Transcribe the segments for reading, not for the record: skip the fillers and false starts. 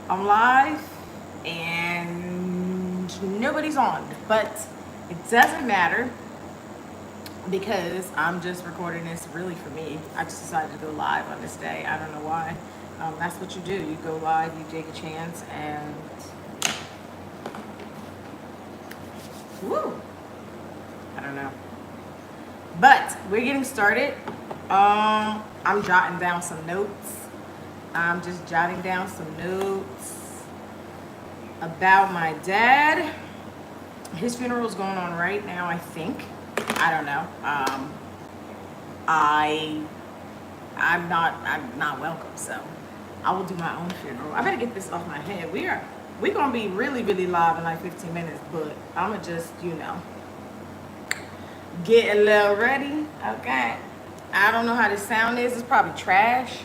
I'm live and nobody's on, but it doesn't matter because I'm just recording this really for me. I just decided to go live on this day. I don't know why. That's what you do. You go live, you take a chance, and woo! I don't know. But we're getting started. I'm jotting down some notes. I'm just jotting down some notes about my dad. His funeral is going on right now, I think. I don't know. I I'm not welcome, so I will do my own funeral. I better get this off my head. We're gonna be really live in like 15 minutes, but I'ma just get a little ready. Okay. I don't know how this sound is. It's probably trash.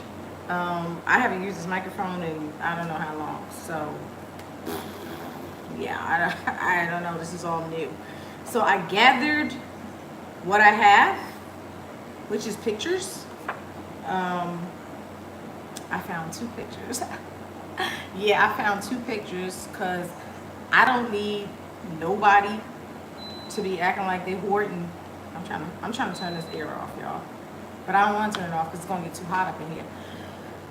I haven't used this microphone in I don't know how long. So yeah, I don't know. This is all new. So I gathered what I have, which is pictures. I found two pictures. Yeah, I found two pictures because I don't need nobody to be acting like they hoarding. I'm trying to turn this air off, y'all. But I don't want to turn it off because it's gonna get too hot up in here.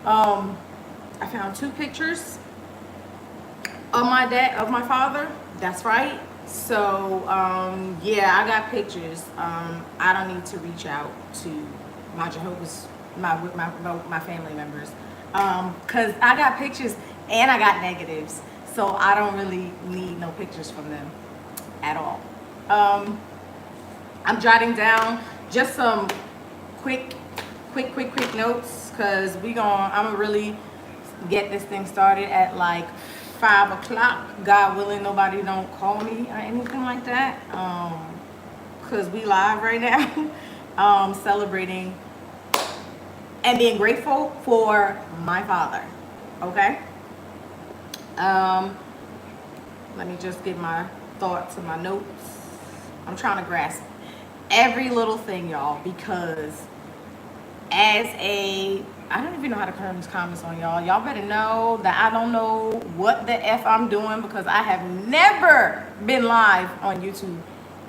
I found two pictures of my father. That's right. So yeah, I got pictures. I don't need to reach out to my Jehovah's my family members because I got pictures and I got negatives. So I don't really need no pictures from them at all. I'm jotting down just some quick notes because I'm gonna really get this thing started at like 5 o'clock. God willing, nobody don't call me or anything like that. Because we live right now, celebrating and being grateful for my father. Okay. Let me just get my thoughts and my notes. I'm trying to grasp every little thing, y'all, because I don't even know how to turn these comments on, y'all. Y'all better know that I don't know what the F I'm doing because I have never been live on YouTube.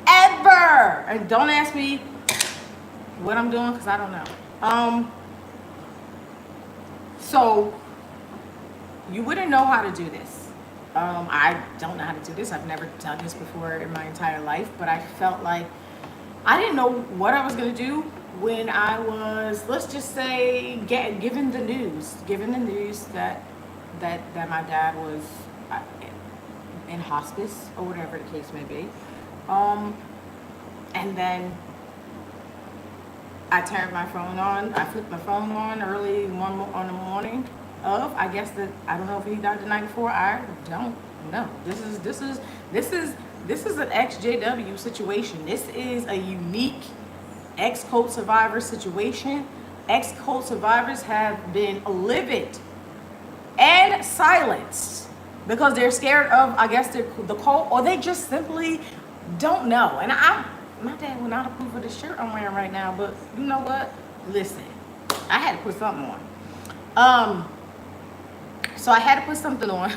Ever! And don't ask me what I'm doing because I don't know. So, you wouldn't know how to do this. I don't know how to do this. I've never done this before in my entire life, but I felt like I didn't know what I was going to do when I was, let's just say, given the news that my dad was uh, in hospice or whatever the case may be. And then I turned my phone on. I flipped my phone on early on the morning of. I guess that I don't know if he died the night before. I don't know. This is an ex-JW situation. This is a unique ex-cult survivor situation. Ex-cult survivors have been livid and silenced because they're scared of, I guess, the cult, or they just simply don't know. And my dad would not approve of the shirt I'm wearing right now, but you know what? Listen, I had to put something on. So I had to put something on.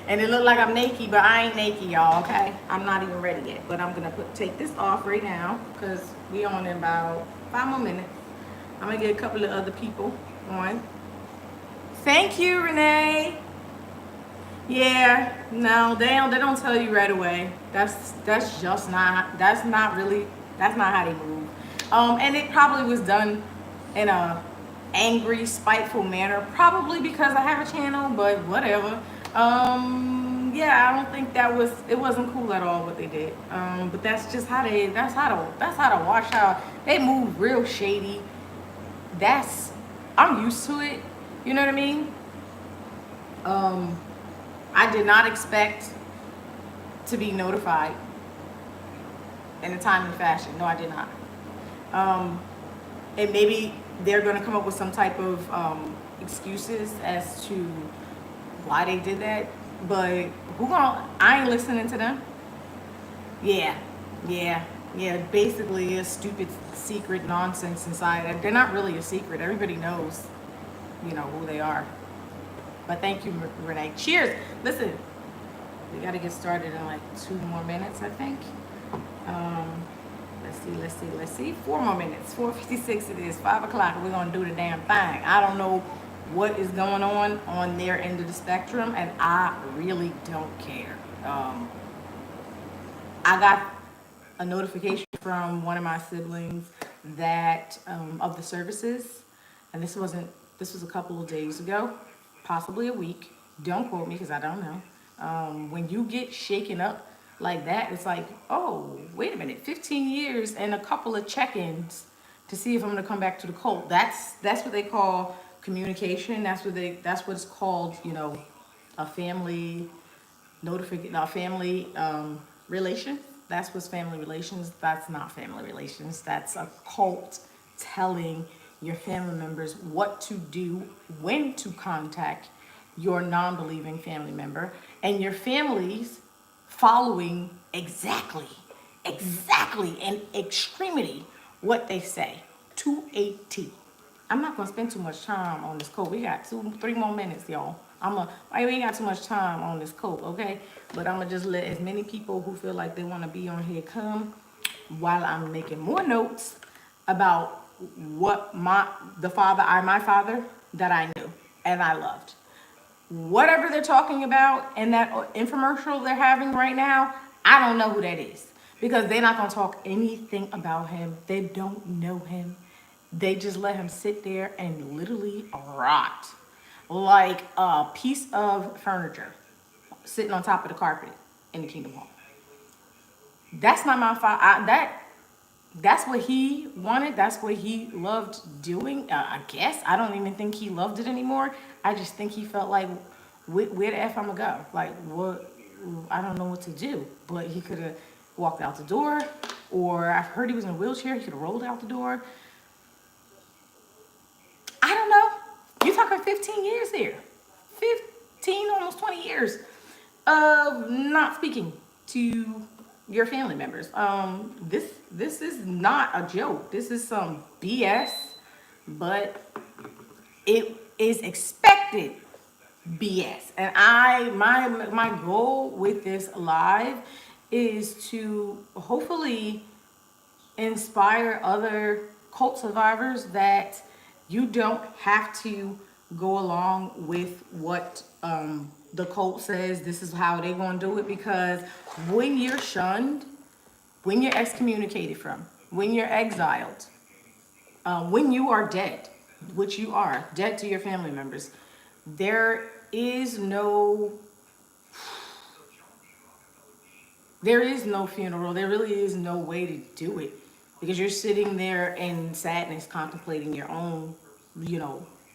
And it looked like I'm naked, but I ain't naked, y'all, okay? I'm not even ready yet. But I'm going to take this off right now because we on in about 5 more minutes. I'm going to get a couple of other people on. Thank you, Renee. Yeah, no, they don't tell you right away. That's not how they move. And it probably was done in a angry, spiteful manner, probably because I have a channel, but whatever. Yeah, I don't think it wasn't cool at all what they did. But that's just how to watch how they move, real shady. I'm used to it. You know what I mean? I did not expect to be notified in a timely fashion. No, I did not. And maybe they're going to come up with some type of excuses as to why they did that. But I ain't listening to them. Yeah. Basically, a stupid secret nonsense inside. They're not really a secret. Everybody knows, who they are. But thank you, Renee. Cheers. Listen, we got to get started in like 2 more minutes, I think. Um, let's see. 4 more minutes. 4:56 it is. 5 o'clock. We're gonna do the damn thing. I don't know what is going on their end of the spectrum, and I really don't care. I got a notification from one of my siblings that of the services, and this was a couple of days ago, possibly a week. Don't quote me because I don't know. When you get shaken up like that, it's like, oh, wait a minute, 15 years and a couple of check-ins to see if I'm gonna come back to the cult. That's what they call communication. That's what it's called, a family notification, a family relation. That's what's family relations. That's not family relations. That's a cult telling your family members what to do, when to contact your non-believing family member, and your families following exactly, and extremity what they say to a T. I'm not gonna spend too much time on this code. We got 3 more minutes, y'all. We ain't got too much time on this code, okay? But I'm gonna just let as many people who feel like they want to be on here come, while I'm making more notes about what my father that I knew and I loved. Whatever they're talking about in that infomercial they're having right now, I don't know who that is, because they're not going to talk anything about him. They don't know him. They just let him sit there and literally rot like a piece of furniture sitting on top of the carpet in the Kingdom Hall. That's not my father. That's what he wanted. That's what he loved doing. I guess I don't even think he loved it anymore. I just think he felt like, where the f I'm gonna go? Like, what? I don't know what to do. But he could have walked out the door, or I've heard he was in a wheelchair. He could have rolled out the door. I don't know. You're talking 15 years here, 15, almost 20 years of not speaking to your family members. This is not a joke. This is some BS, but it is expected BS. And my goal with this live is to hopefully inspire other cult survivors that you don't have to go along with what the cult says. This is how they're going to do it, because when you're shunned, when you're excommunicated from, when you're exiled, when you are dead, which you are dead to your family members, there is no funeral. There really is no way to do it, because you're sitting there in sadness contemplating your own,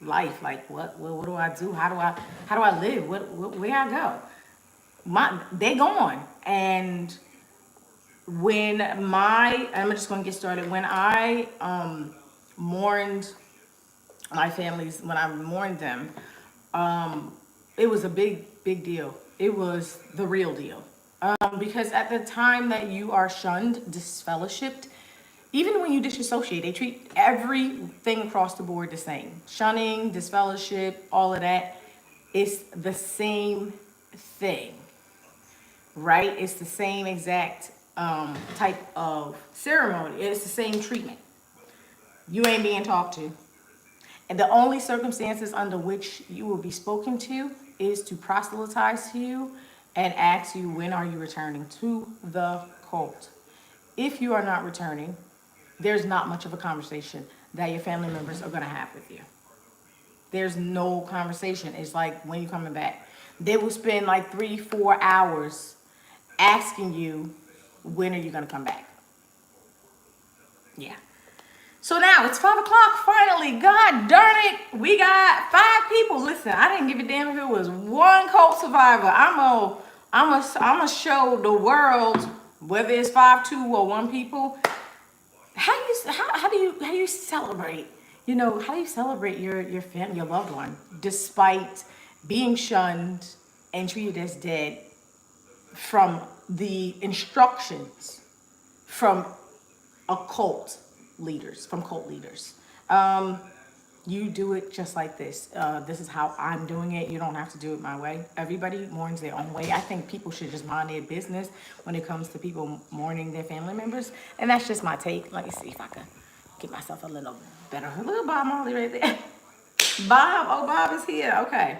life. Like, what do I do? How do I live? Where I go? They gone. And I'm just gonna get started. When I mourned my families, when I mourned them, it was a big deal. It was the real deal. Because at the time that you are shunned, disfellowshipped, even when you disassociate, they treat everything across the board the same. Shunning, disfellowship, all of that, it's the same thing, right? It's the same exact type of ceremony. It's the same treatment. You ain't being talked to. And the only circumstances under which you will be spoken to is to proselytize to you and ask you, when are you returning to the cult? If you are not returning, there's not much of a conversation that your family members are going to have with you. There's no conversation. It's like, when you coming back? They will spend like 3-4 hours asking you, when are you going to come back? Yeah. So now it's 5 o'clock finally. God darn it. We got 5 people. Listen, I didn't give a damn if it was one cult survivor. I'm gonna show the world, whether it's 5, 2, or 1 people. How do you celebrate? How do you celebrate your family, your loved one, despite being shunned and treated as dead from the instructions from cult leaders? You do it just like this. This is how I'm doing it. You don't have to do it my way. Everybody mourns their own way. I think people should just mind their business when it comes to people mourning their family members. And that's just my take. Let me see if I can get myself a little better. A little Bob Marley right there. Bob, oh, Bob is here. Okay.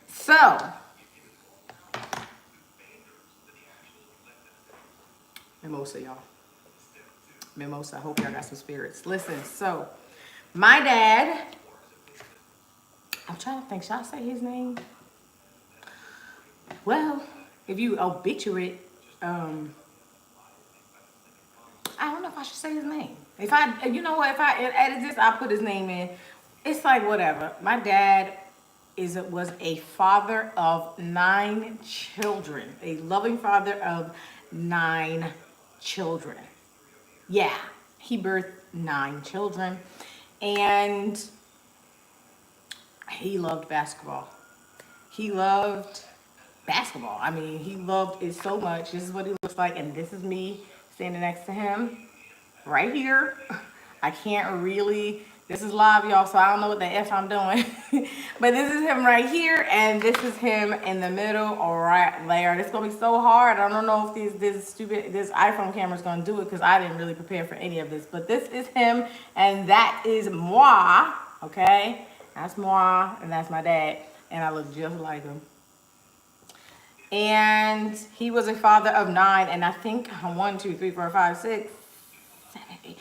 So, mimosa, y'all. Mimosa. I hope y'all got some spirits. Listen, so my dad, I'm trying to think, should I say his name? Well, if you obituate, I don't know if I should say his name. If I, you know what, if I edit this, I'll put his name in. It's like whatever. My dad was a father of 9 children, a loving father of 9 children. Yeah, he birthed 9 children, and he loved basketball. He loved basketball. I mean, he loved it so much. This is what he looks like, and this is me standing next to him right here. I can't really, this is live, y'all, so I don't know what the F I'm doing. But this is him right here, and this is him in the middle right there. It's going to be so hard. I don't know if this iPhone camera is going to do it because I didn't really prepare for any of this. But this is him, and that is moi, okay? That's moi, and that's my dad, and I look just like him. And he was a father of 9, and I think 1, 2, 3, 4, 5, 6, 7, 8.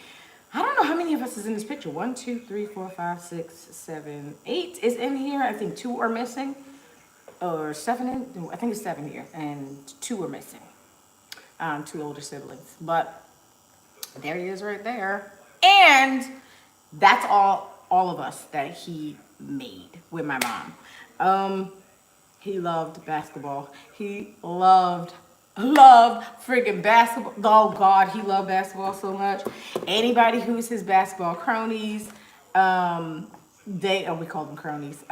I don't know how many of us is in this picture. 1, 2, 3, 4, 5, 6, 7, 8 is in here. I think 2 are missing, or 7. I think it's 7 here, and 2 are missing. 2 older siblings, but there he is right there. And that's all of us that he made with my mom. He loved basketball. He loved freaking basketball. Oh God, he loved basketball so much. Anybody who's his basketball cronies, we call them cronies.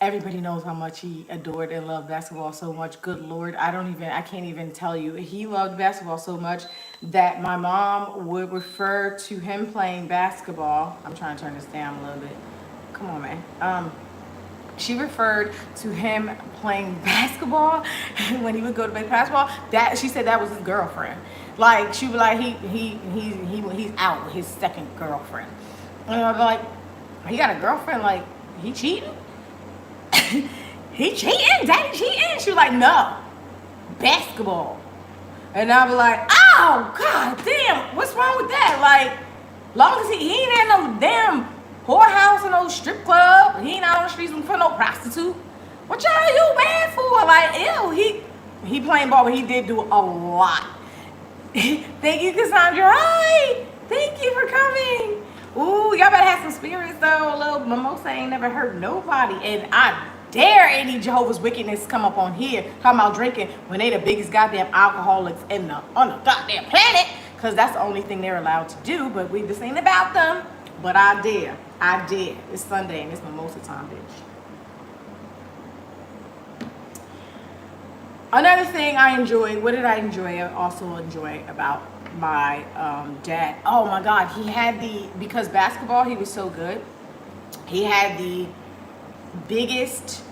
Everybody knows how much he adored and loved basketball so much. Good Lord, I can't even tell you. He loved basketball so much that my mom would refer to him playing basketball. I'm trying to turn this down a little bit. Come on, man. She referred to him playing basketball when he would go to play basketball. That she said that was his girlfriend. Like she was like he's out with his second girlfriend. And I'd be like, he got a girlfriend? Like he cheating? He cheating? Daddy cheating? She was like, no, basketball. And I'd be like, oh God damn, what's wrong with that? Like, long as he ain't in no damn whorehouse and no strip club. He ain't out on the streets looking for no prostitute. What y'all you mad for? Like, ew, he playing ball, but he did do a lot. Thank you, Cassandra. Hi. Thank you for coming. Ooh, y'all better have some spirits though. A little mimosa ain't never hurt nobody. And I dare any Jehovah's Witness come up on here talking about drinking when they the biggest goddamn alcoholics on the goddamn planet. Because that's the only thing they're allowed to do. But this ain't about them. But I dare. It's Sunday and it's mimosa time, bitch. Another thing I enjoyed, what did I enjoy? I also enjoy about my dad. Oh my God, he had because basketball, he was so good. He had the biggest,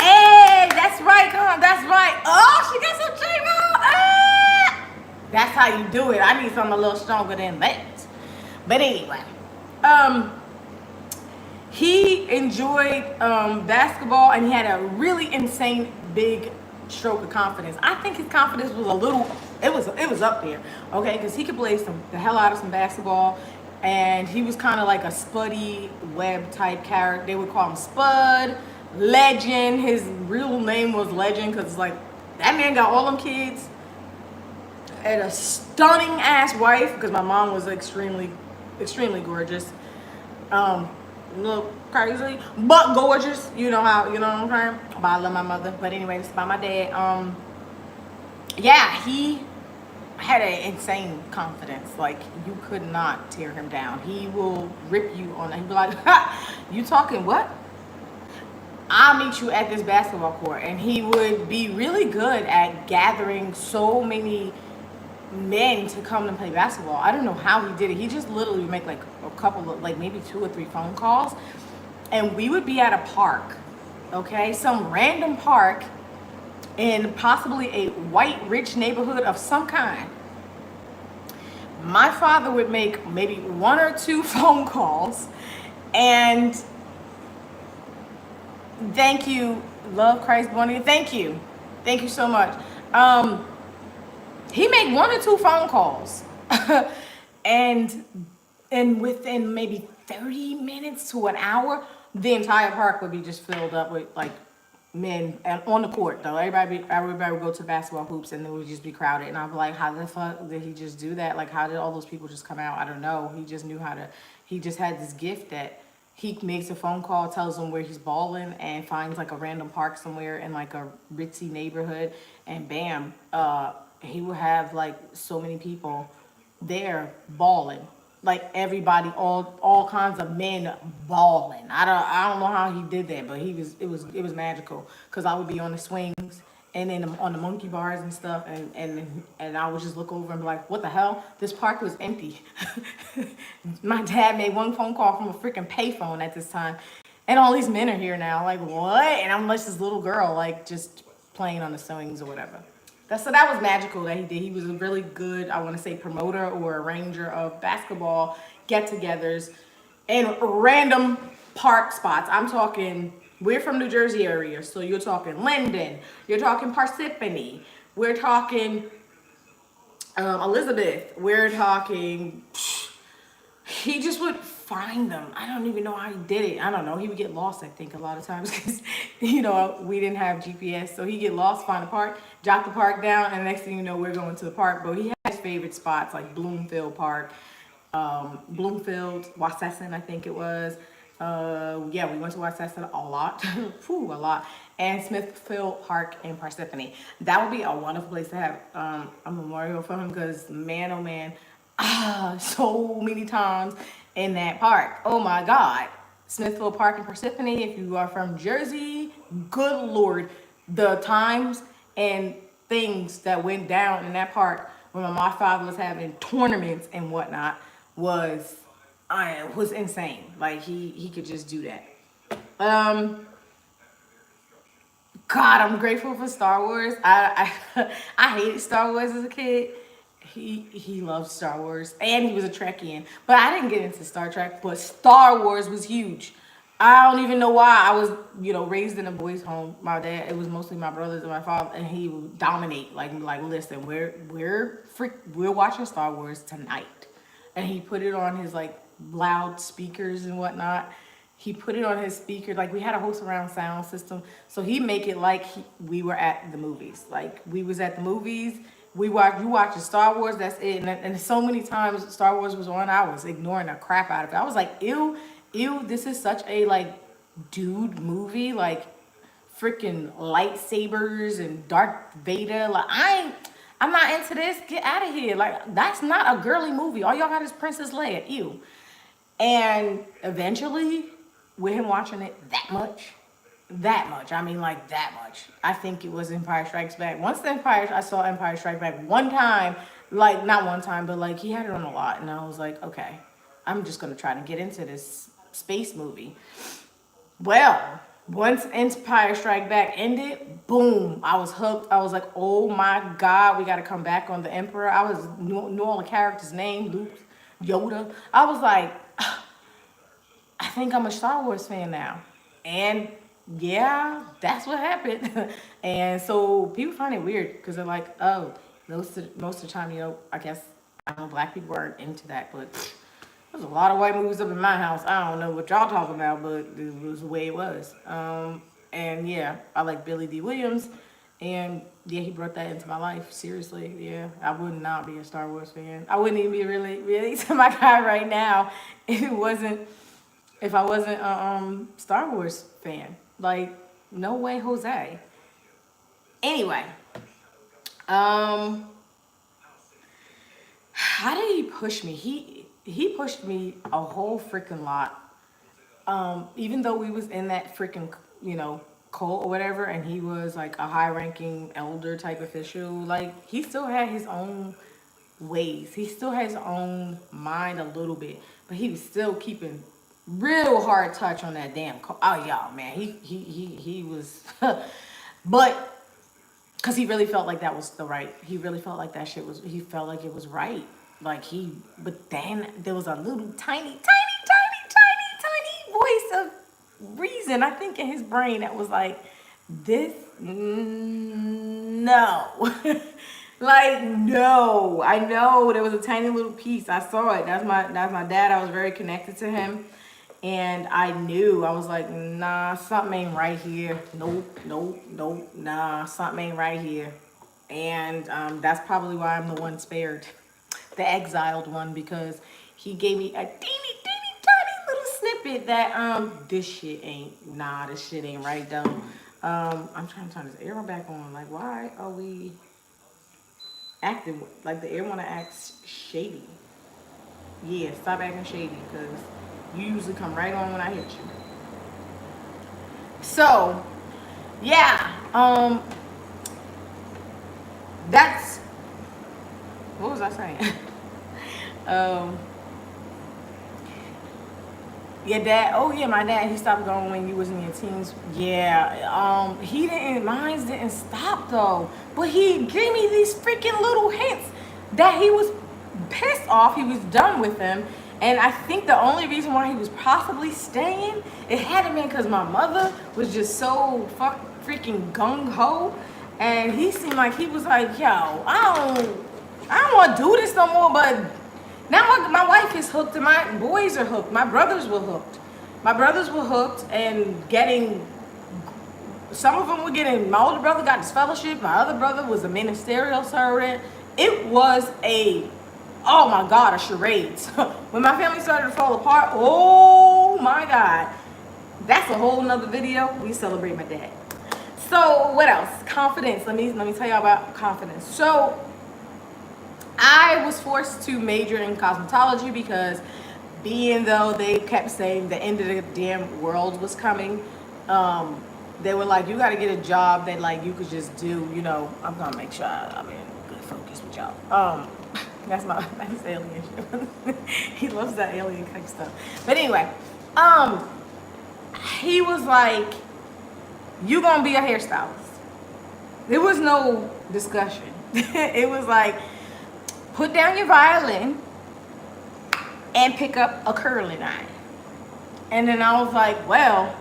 hey, that's right, come on, that's right. Oh, she got some J-Roll. That's how you do it. I need something a little stronger than that. But anyway. He enjoyed basketball, and he had a really insane big stroke of confidence. I think his confidence was it was up there, okay, because he could play the hell out of some basketball, and he was kind of like a Spuddy Webb type character. They would call him Spud, Legend. His real name was Legend because like that man got all them kids and a stunning ass wife because my mom was extremely gorgeous. A little crazy, but gorgeous. You know what I'm saying? But I love my mother. But anyway, this is about my dad. Yeah, he had an insane confidence. Like, you could not tear him down. He will rip you on that. He'd be like, ha, you talking what? I'll meet you at this basketball court. And he would be really good at gathering so many men to come and play basketball. I don't know how he did it. He just literally would make like a couple of, like maybe 2 or 3 phone calls, and we would be at a park, okay, some random park in possibly a white rich neighborhood of some kind. My father would make maybe 1 or 2 phone calls, and thank you, love Christ born again. Thank you so much. Um, he made 1 or 2 phone calls, and within maybe 30 minutes to an hour, the entire park would be just filled up with like men and on the court though. Everybody would go to the basketball hoops and it would just be crowded. And I'd be like, how the fuck did he just do that? Like, how did all those people just come out? I don't know. He just knew how to. He just had this gift that he makes a phone call, tells them where he's balling, and finds like a random park somewhere in like a ritzy neighborhood, and bam, he would have like so many people there balling, like everybody, all kinds of men balling. I don't know how he did that, but it was magical, because I would be on the swings and then on the monkey bars and stuff, and I would just look over and be like, what the hell, this park was empty. My dad made 1 phone call from a freaking payphone at this time, and all these men are here now, like what? And I'm like this little girl, like just playing on the swings or whatever. That was magical that he did. He was a really good, I want to say, promoter or arranger of basketball get-togethers in random park spots. I'm talking, we're from New Jersey area, so you're talking Linden, you're talking Parsippany, we're talking Elizabeth, we're talking. He just would find them. I don't even know how he did it. I don't know. He would get lost, I think, a lot of times, because, we didn't have GPS. So he'd get lost, find a park, jot the park down, and the next thing you know, we're going to the park. But he had his favorite spots like Bloomfield Park, Bloomfield, Wassesson, I think it was. Yeah, we went to Wassesson a lot. Whew, a lot. And Smithfield Park in Parsippany. That would be a wonderful place to have a memorial for him, because, man, oh man, so many times in that park. Oh my God. Smithfield Park in Parsippany. If you are from Jersey, good Lord, the times and things that went down in that park when my father was having tournaments and whatnot was insane. Like he could just do that. God, I'm grateful for Star Wars. I hated Star Wars as a kid. He loved Star Wars, and he was a Trekkian. But I didn't get into Star Trek, but Star Wars was huge. I don't even know why. I was, raised in a boys' home. My dad, it was mostly my brothers and my father, and he would dominate. Like, listen, we're watching Star Wars tonight, and he put it on his like loud speakers and whatnot. He put it on his speaker, like we had a whole surround sound system, so he make it like we were at the movies, like we was at the movies. You watching Star Wars, that's it. And so many times Star Wars was on, I was ignoring the crap out of it. I was like, ew, this is such a like dude movie, like freaking lightsabers and Darth Vader. Like I'm not into this. Get out of here. Like that's not a girly movie. All y'all got is Princess Leia. Ew. And eventually, with him watching it that much, I mean like that much, I think it was Empire Strikes Back. I saw Empire Strikes Back one time, like not one time, but like he had it on a lot, and I was like, okay, I'm just gonna try to get into this space movie. Well, once Empire Strike Back ended, boom, I was hooked. I was like, oh my God, we gotta come back on the Emperor. I was knew all the characters' names, Luke, Yoda. I was like, I think I'm a Star Wars fan now. And yeah, that's what happened. And so people find it weird because they're like, oh, most of the time, I guess I know black people aren't into that, but there's a lot of white movies up in my house. I don't know what y'all talking about, but it was the way it was. And yeah, I like Billy D. Williams. And yeah, he brought that into my life. Seriously, yeah, I would not be a Star Wars fan. I wouldn't even be really to my guy right now if I wasn't a Star Wars fan. Like, no way, Jose. Anyway, how did he push me? He pushed me a whole freaking lot. Even though we was in that freaking, cult or whatever, and he was like a high-ranking elder type official, like he still had his own ways. He still has his own mind a little bit, but he was still keeping real hard touch on that damn car. Oh y'all, man, he was, but because he really felt like that was the right. He really felt like that shit was. He felt like it was right. Like he, but then there was a little tiny voice of reason, I think, in his brain that was like, this, no. Like, no. I know there was a tiny little piece. I saw it. That's my dad. I was very connected to him. And I knew, I was like, nah, something ain't right here. Nope, nah, something ain't right here. And that's probably why I'm the one spared, the exiled one, because he gave me a teeny tiny little snippet that this shit ain't right though. I'm trying to turn this air back on. Like, why are we acting like the air want to act shady? Yeah, stop acting shady, because you usually come right on when I hit you. So, yeah, that's, what was I saying? Your dad, oh yeah, my dad, he stopped going when you was in your teens. Yeah, mine didn't stop though. But he gave me these freaking little hints that he was pissed off, he was done with him. And I think the only reason why he was possibly staying, it had to be because my mother was just so freaking gung-ho. And he seemed like he was like, yo, I don't want to do this no more, but now my wife is hooked and my boys are hooked. My brothers were hooked. And getting, some of them were getting, my older brother got this fellowship. My other brother was a ministerial servant. It was oh my God, a charade. When my family started to fall apart, oh my God. That's a whole nother video. We celebrate my dad. So what else? Confidence. Let me tell y'all about confidence. So I was forced to major in cosmetology because being though they kept saying the end of the damn world was coming, they were like, you got to get a job that like you could just do, you know. I'm gonna make sure I'm in good focus with y'all. That's alien shit. He loves that alien kind of stuff. But anyway, he was like, you gonna be a hairstylist. There was no discussion. It was like, put down your violin and pick up a curling iron. And then I was like, well,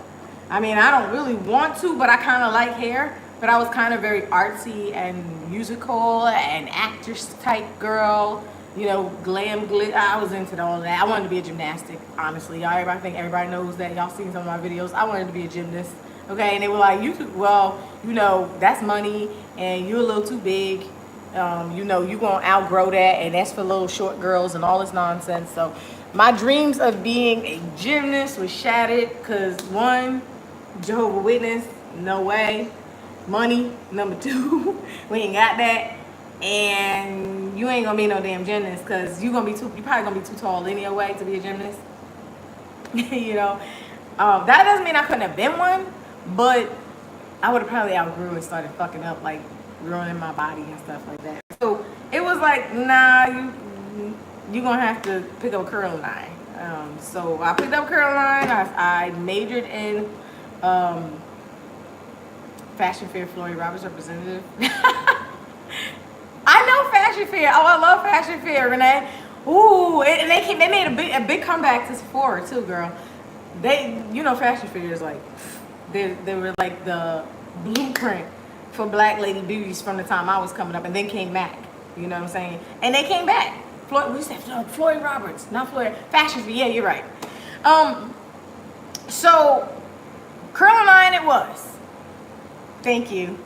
I mean, I don't really want to, but I kind of like hair. But I was kind of very artsy and musical and actress type girl, you know, glam, I was into all that. I wanted to be a gymnastic, honestly. I think everybody knows that. Y'all seen some of my videos. I wanted to be a gymnast, okay? And they were like, well, you know, that's money and you're a little too big. You know, you're going to outgrow that, and that's for little short girls and all this nonsense. So my dreams of being a gymnast was shattered because, one, Jehovah Witness, no way. Money, number two, we ain't got that. And you ain't gonna be no damn gymnast because you probably gonna be too tall anyway to be a gymnast. You know, that doesn't mean I couldn't have been one, but I would have probably outgrew and started fucking up, like ruining my body and stuff like that. So it was like, nah, you gonna have to pick up a curling iron. So I picked up curling iron. I majored in Fashion Fair, Floyd Roberts representative. I know Fashion Fair. Oh, I love Fashion Fair, Renee. Ooh, and they made a big comeback to Sephora too, girl. You know, Fashion Fair is like, they were like the blueprint for black lady beauties from the time I was coming up, and then came back. You know what I'm saying? And they came back. Floyd Roberts, not Floyd. Fashion Fair. Yeah, you're right. So curling iron it was. Thank you.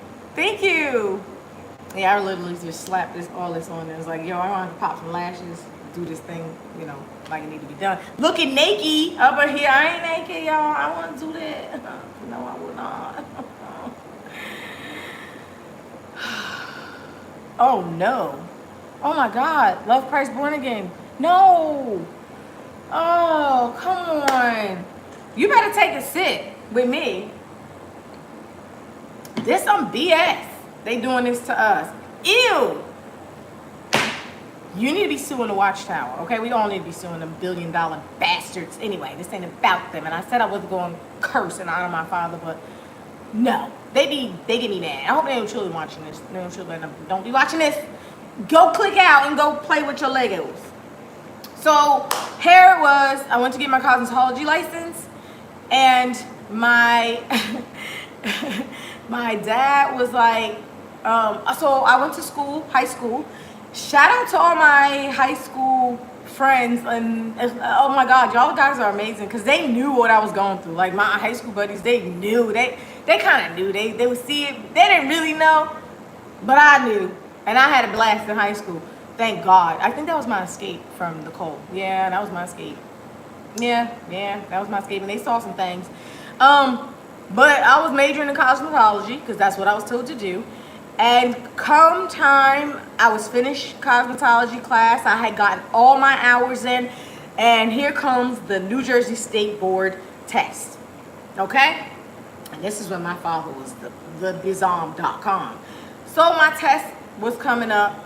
Yeah, I literally just slapped all this on there. It's like, yo, I want to pop some lashes, do this thing, you know, like it need to be done. Looking naked up in here. I ain't naked, y'all. I want to do that. No, I will not. Oh, no. Oh, my God. Love Christ Born Again. No. Oh, come on. You better take a sit with me. This some BS. They doing this to us. Ew. You need to be suing the Watchtower, okay? We all need to be suing them billion-dollar bastards. Anyway, this ain't about them. And I said I wasn't going to curse in honor of my father, but no. They get me mad. I hope they don't children watching this. They don't children, don't be watching this. Go click out and go play with your Legos. So here it was. I went to get my cosmetology license, and my my dad was like, so I went to school, high school. Shout out to all my high school friends, and oh my God, y'all guys are amazing, because they knew what I was going through. Like my high school buddies, they knew. They kind of knew. They would see it. They didn't really know, but I knew, and I had a blast in high school. Thank God. I think that was my escape from the cold. Yeah, that was my escape. Yeah, that was my escape, and they saw some things. But I was majoring in cosmetology because that's what I was told to do. And come time I was finished cosmetology class, I had gotten all my hours in, and here comes the New Jersey State Board test. Okay? And this is when my father was the bizom.com. So my test was coming up.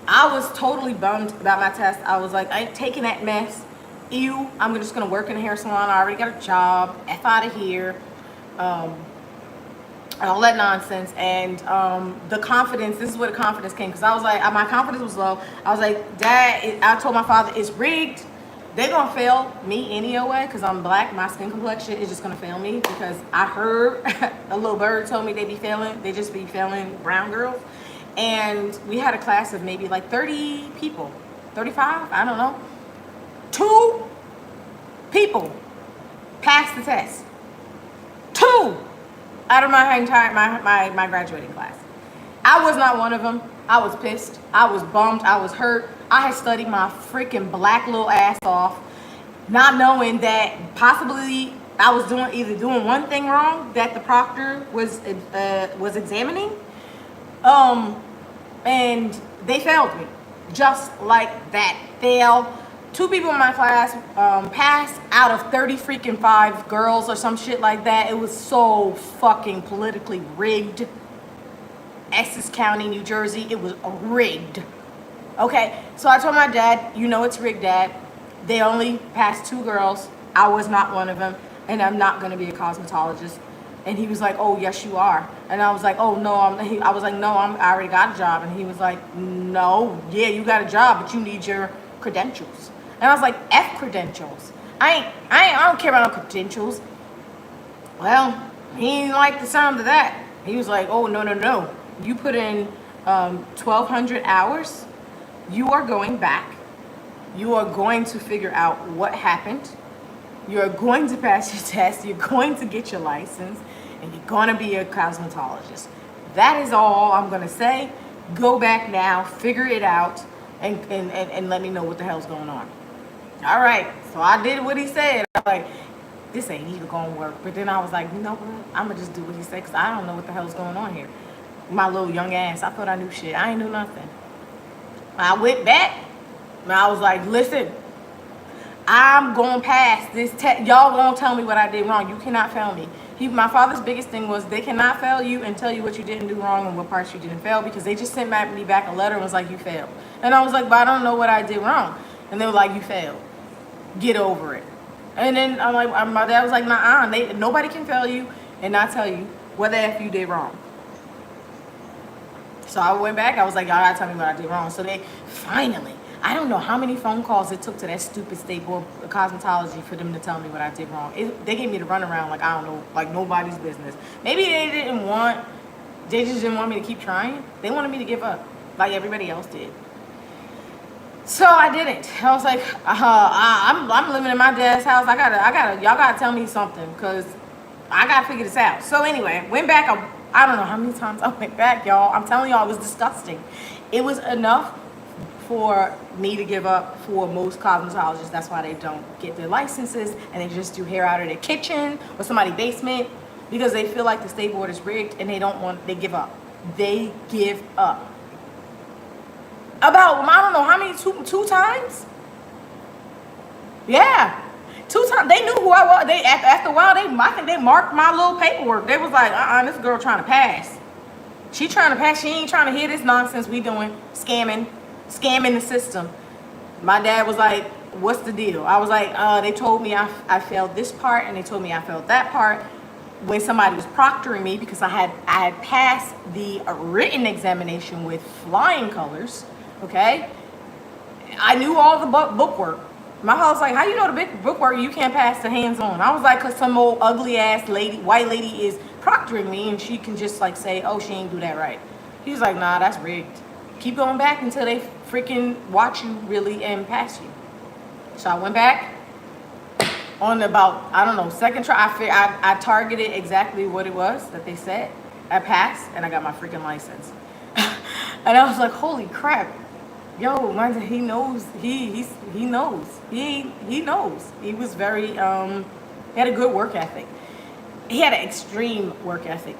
I was totally bummed about my test. I was like, I ain't taking that mess. Ew, I'm just gonna work in a hair salon. I already got a job. F out of here. All that nonsense. And the confidence, this is where the confidence came, because I was like, my confidence was low. I was like, Dad, I told my father, it's rigged. They're gonna fail me anyway, because I'm black. My skin complexion is just gonna fail me, because I heard a little bird told me they just be failing brown girls. And we had a class of maybe like 30 people, 35, I don't know. 2 people passed the test. 2 out of my entire my graduating class. I was not one of them. I was pissed. I was bummed. I was hurt. I had studied my freaking black little ass off, not knowing that possibly I was either doing one thing wrong that the proctor was examining, and they failed me, just like that. Failed. 2 people in my class passed out of 30 freaking 5 girls or some shit like that. It was so fucking politically rigged. Essex County, New Jersey, it was rigged. Okay, so I told my dad, you know it's rigged, Dad. They only passed 2 girls. I was not one of them, and I'm not gonna be a cosmetologist. And he was like, oh, yes, you are. And I was like, oh, no. I was like, no, I already got a job. And he was like, no, yeah, you got a job, but you need your credentials. And I was like, F credentials. I don't care about no credentials. Well, he didn't like the sound of that. He was like, oh, no. You put in 1,200 hours. You are going back. You are going to figure out what happened. You're going to pass your test. You're going to get your license. And you're going to be a cosmetologist. That is all I'm going to say. Go back now. Figure it out. And let me know what the hell's going on. All right, so I did what he said. I was like, this ain't even gonna work. But then I was like, you know what? I'm gonna just do what he said, because I don't know what the hell's going on here. My little young ass, I thought I knew shit. I ain't knew nothing. I went back, and I was like, listen, I'm gonna pass this test. Y'all gonna tell me what I did wrong. You cannot fail me. My father's biggest thing was they cannot fail you and tell you what you didn't do wrong and what parts you didn't fail, because they just sent me back a letter and was like, you failed. And I was like, but I don't know what I did wrong. And they were like, you failed. Get over it. And then I'm like, my dad was like, nah, nobody can fail you and not tell you what the F you did wrong. So I went back. I was like, y'all gotta tell me what I did wrong. So they finally, I don't know how many phone calls it took to that stupid State Board of Cosmetology for them to tell me what I did wrong. They gave me the runaround like, I don't know, like nobody's business. Maybe they just didn't want me to keep trying. They wanted me to give up like everybody else did. So I didn't. I was like, I'm living in my dad's house. Y'all gotta tell me something, because I gotta figure this out. So anyway, went back. I don't know how many times I went back, y'all. I'm telling y'all, it was disgusting. It was enough for me to give up for most cosmetologists. That's why they don't get their licenses and they just do hair out of their kitchen or somebody's basement, because they feel like the State Board is rigged and they give up. They give up. About, I don't know how many, 2 times? Yeah. 2 times. They knew who I was. After a while, I think they marked my little paperwork. They was like, this girl trying to pass. She trying to pass. She ain't trying to hear this nonsense we doing, scamming. scamming the system. My dad was like, what's the deal? I was like, they told me I failed this part, and they told me I failed that part. When somebody was proctoring me, because I had passed the written examination with flying colors, okay? I knew all the bookwork. My father was like, how you know the big bookwork you can't pass the hands-on? I was like, because some old ugly ass lady, white lady is proctoring me, and she can just like say, oh, she ain't do that right. He was like, nah, that's rigged. Keep going back until they freaking watch you really and pass you. So I went back on about, I don't know, second try. I targeted exactly what it was that they said. I passed, and I got my freaking license. And I was like, holy crap. Yo, man, he knows. He knows. He knows. He was very he had a good work ethic. He had an extreme work ethic.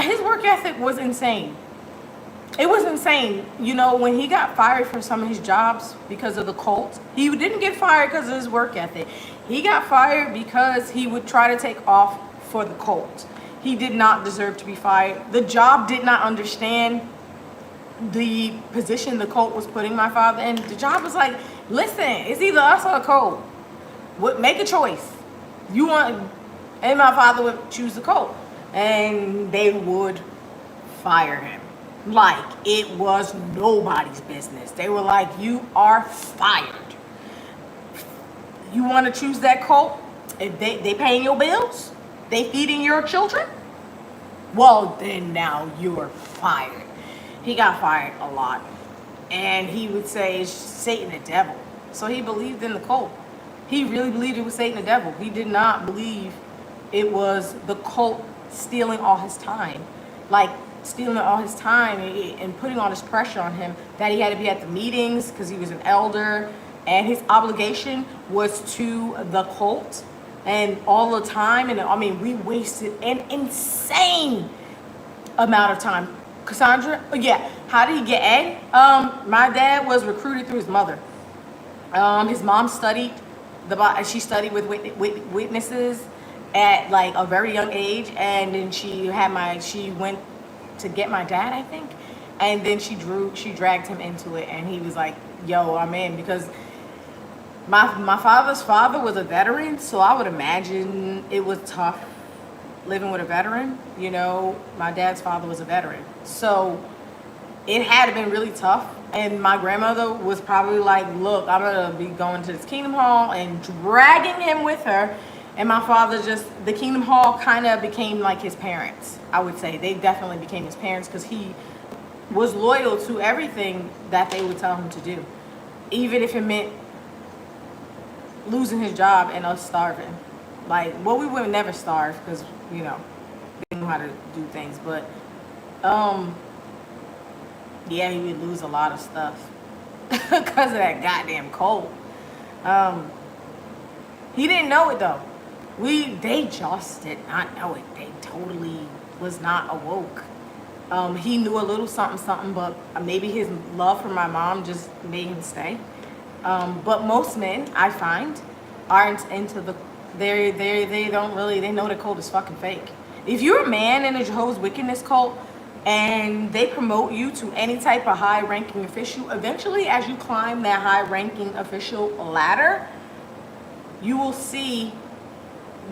His work ethic was insane. It was insane. You know, when he got fired from some of his jobs because of the cult, he didn't get fired because of his work ethic. He got fired because he would try to take off for the cult. He did not deserve to be fired. The job did not understand the position the cult was putting my father in. The job was like, listen, it's either us or the cult. Make a choice. You want, and my father would choose the cult, and they would fire him like it was nobody's business. They were like, you are fired. You want to choose that cult? If they paying your bills, they feeding your children, well then now you're fired. He got fired a lot, and he would say it's Satan the devil. So he believed in the cult. He really believed it was Satan the devil. He did not believe it was the cult stealing all his time, like stealing all his time and putting all this pressure on him that he had to be at the meetings because he was an elder, and his obligation was to the cult and all the time. And I mean, we wasted an insane amount of time. Cassandra, yeah, how did he get A? My dad was recruited through his mother. His mom studied she studied with witnesses at like a very young age, and then she went to get my dad, I think, and then she dragged him into it, and he was like, yo, I'm in, because my father's father was a veteran, so I would imagine it was tough living with a veteran. You know, my dad's father was a veteran, so it had been really tough. And my grandmother was probably like, look, I'm gonna be going to this Kingdom Hall, and dragging him with her. And my father the Kingdom Hall kind of became like his parents, I would say. They definitely became his parents because he was loyal to everything that they would tell him to do, even if it meant losing his job and us starving. Like, well, we would never starve because, you know, they knew how to do things. But, yeah, he would lose a lot of stuff because of that goddamn cold. He didn't know it, though. They just did not know it. They totally was not awoke. He knew a little something, but maybe his love for my mom just made him stay. But most men, I find, aren't into the, they don't really, they know the cult is fucking fake. If you're a man in a Jehovah's Wickedness cult and they promote you to any type of high-ranking official, eventually as you climb that high-ranking official ladder, you will see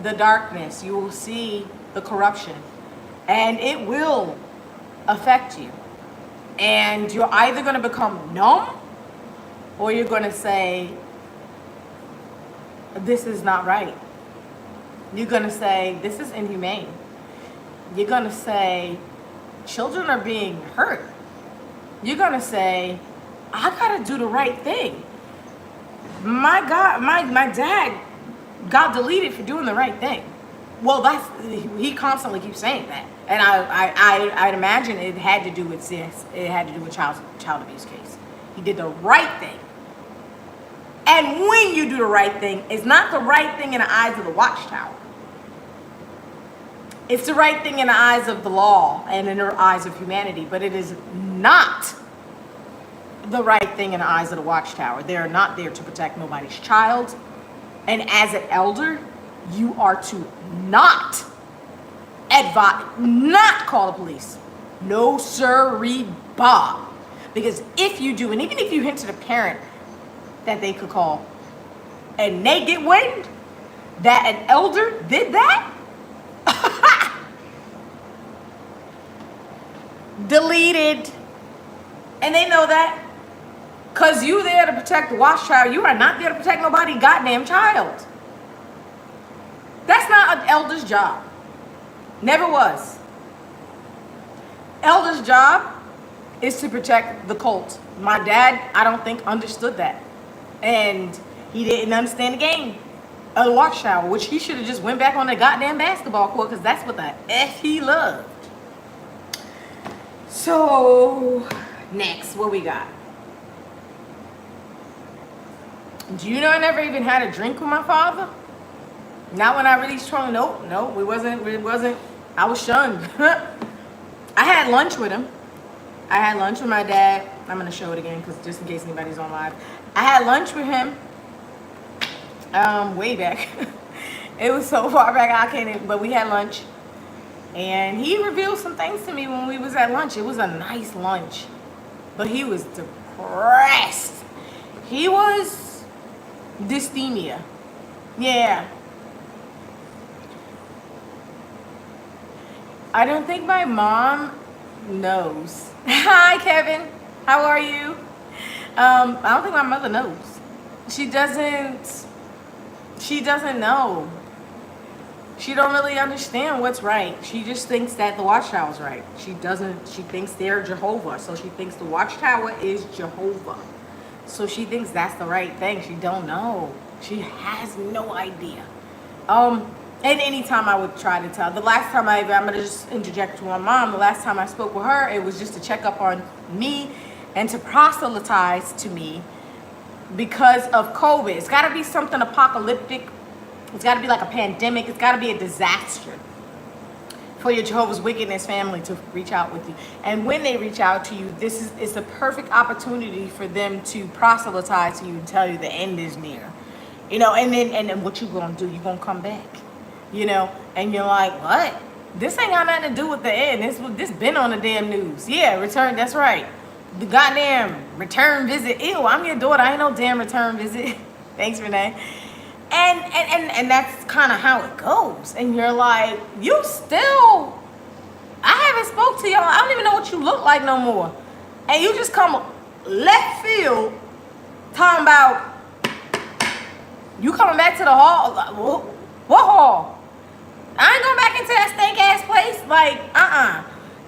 the darkness, you will see the corruption, and it will affect you. And you're either going to become numb, or you're going to say, this is not right. You're going to say, this is inhumane. You're going to say, children are being hurt. You're going to say, I got to do the right thing. My God, my dad got deleted for doing the right thing. Well, he constantly keeps saying that. And I'd imagine it had to do with this. It had to do with child abuse case. He did the right thing. And when you do the right thing, it's not the right thing in the eyes of the watchtower. It's the right thing in the eyes of the law and in the eyes of humanity, but it is not the right thing in the eyes of the watchtower. They are not there to protect nobody's child. And as an elder, you are to not advise, not call the police. No sirree, Bob. Because if you do, and even if you hint to the parent that they could call, and they get wind that an elder did that, deleted. And they know that. Because you there to protect the watch child. You are not there to protect nobody goddamn child. That's not an elder's job. Never was. Elder's job is to protect the cult. My dad, I don't think, understood that. And he didn't understand the game of the watch tower, which he should have just went back on the goddamn basketball court, because that's what the F he loved. So, next, what we got? Do you know I never even had a drink with my father? Not when I really strong. Nope, it wasn't. I was shunned. I had lunch with him. I had lunch with my dad. I'm going to show it again, because just in case anybody's on live. I had lunch with him way back. It was so far back I can't even, but we had lunch. And he revealed some things to me when we was at lunch. It was a nice lunch. But he was depressed. He was dysthymia. Yeah. I don't think my mom knows. Hi, Kevin. How are you? I don't think my mother knows. She doesn't know. She don't really understand what's right. She just thinks that the watchtower's right. She thinks they're Jehovah. So she thinks the watchtower is Jehovah. So she thinks that's the right thing. She don't know. She has no idea. And anytime I would try to tell, the last time I'm going to just interject to my mom, the last time I spoke with her, it was just to check up on me and to proselytize to me because of COVID. It's got to be something apocalyptic. It's got to be like a pandemic. It's got to be a disaster for your Jehovah's Witness family to reach out with you. And when they reach out to you, it's a perfect opportunity for them to proselytize to you and tell you the end is near. You know, and then what you gonna do? You gonna come back. You know, and you're like, what? This ain't got nothing to do with the end. This been on the damn news. Yeah, return, that's right. The goddamn return visit. Ew, I'm your daughter. I ain't no damn return visit. Thanks, Renee. And that's kind of how it goes. And you're like, you still, I haven't spoke to y'all. I don't even know what you look like no more. And you just come left field talking about you coming back to the hall. What hall? I ain't going back into that stank ass place. Like,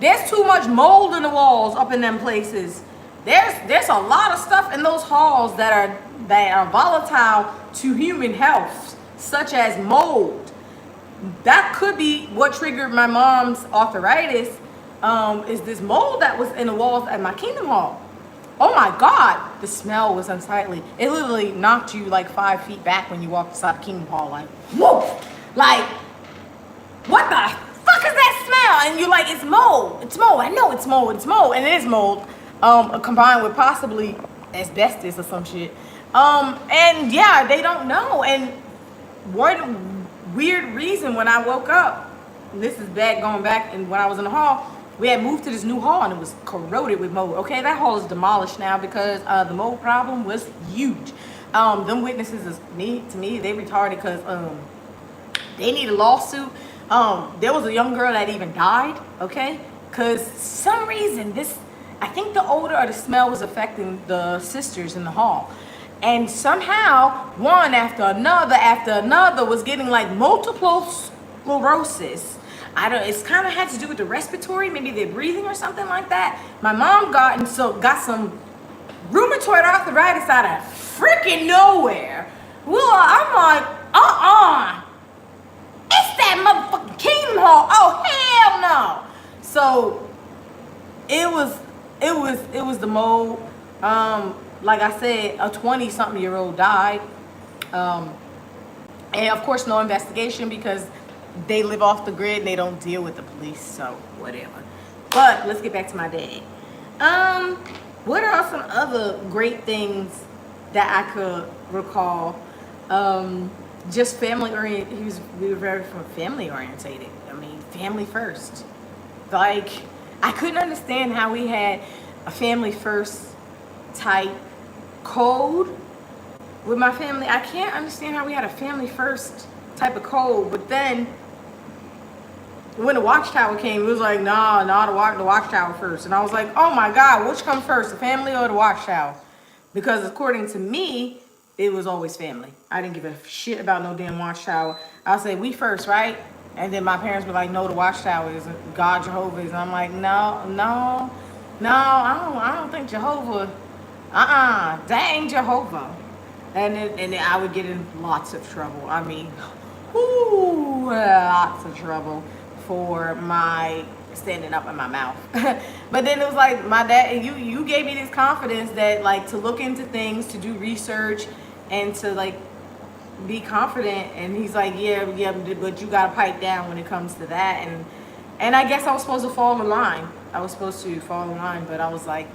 There's too much mold in the walls up in them places. There's a lot of stuff in those halls that are volatile to human health, such as mold. That could be what triggered my mom's arthritis. Is this mold that was in the walls at my Kingdom Hall? Oh my God, the smell was unsightly. It literally knocked you like 5 feet back when you walked inside the Kingdom Hall. Like, whoa, like, what the fuck is that smell? And you're like, it's mold. It's mold. I know it's mold. It's mold, and it is mold. Combined with possibly asbestos or some shit. And yeah, they don't know. And one weird reason when I woke up, this is back going back, and when I was in the hall, we had moved to this new hall and it was corroded with mold. Okay, that hall is demolished now because the mold problem was huge. Them witnesses is to me, they retarded because they need a lawsuit. There was a young girl that even died, okay? Because some reason I think the odor or the smell was affecting the sisters in the hall. And somehow, one after another was getting like multiple sclerosis. It's kind of had to do with the respiratory, maybe they're breathing or something like that. My mom got some rheumatoid arthritis out of freaking nowhere. Well, I'm like, it's that motherfucking Kingdom Hall. Oh, hell no. So it was the mold. Like I said, a 20-something-year-old died. And of course, no investigation because they live off the grid and they don't deal with the police. So whatever. But let's get back to my dad. What are some other great things that I could recall? Just family oriented. We were very family orientated. I mean, family first. Like, I couldn't understand how we had a family first type code with my family. I can't understand how we had a family first type of code, but then when the watchtower came, it was like, nah, the watchtower first. And I was like, oh my God, which comes first, the family or the watchtower? Because according to me, it was always family. I didn't give a shit about no damn watchtower. I'll say, we first, right? And then my parents were like, no, the watchtower is God, Jehovah is. And I'm like, no, I don't think Jehovah, that ain't Jehovah. And then I would get in lots of trouble. I mean, lots of trouble for my standing up in my mouth. But then it was like, my dad, you gave me this confidence that like to look into things, to do research, and to like be confident. And he's like, yeah, but you gotta pipe down when it comes to that. And I guess I was supposed to fall in line. But I was like,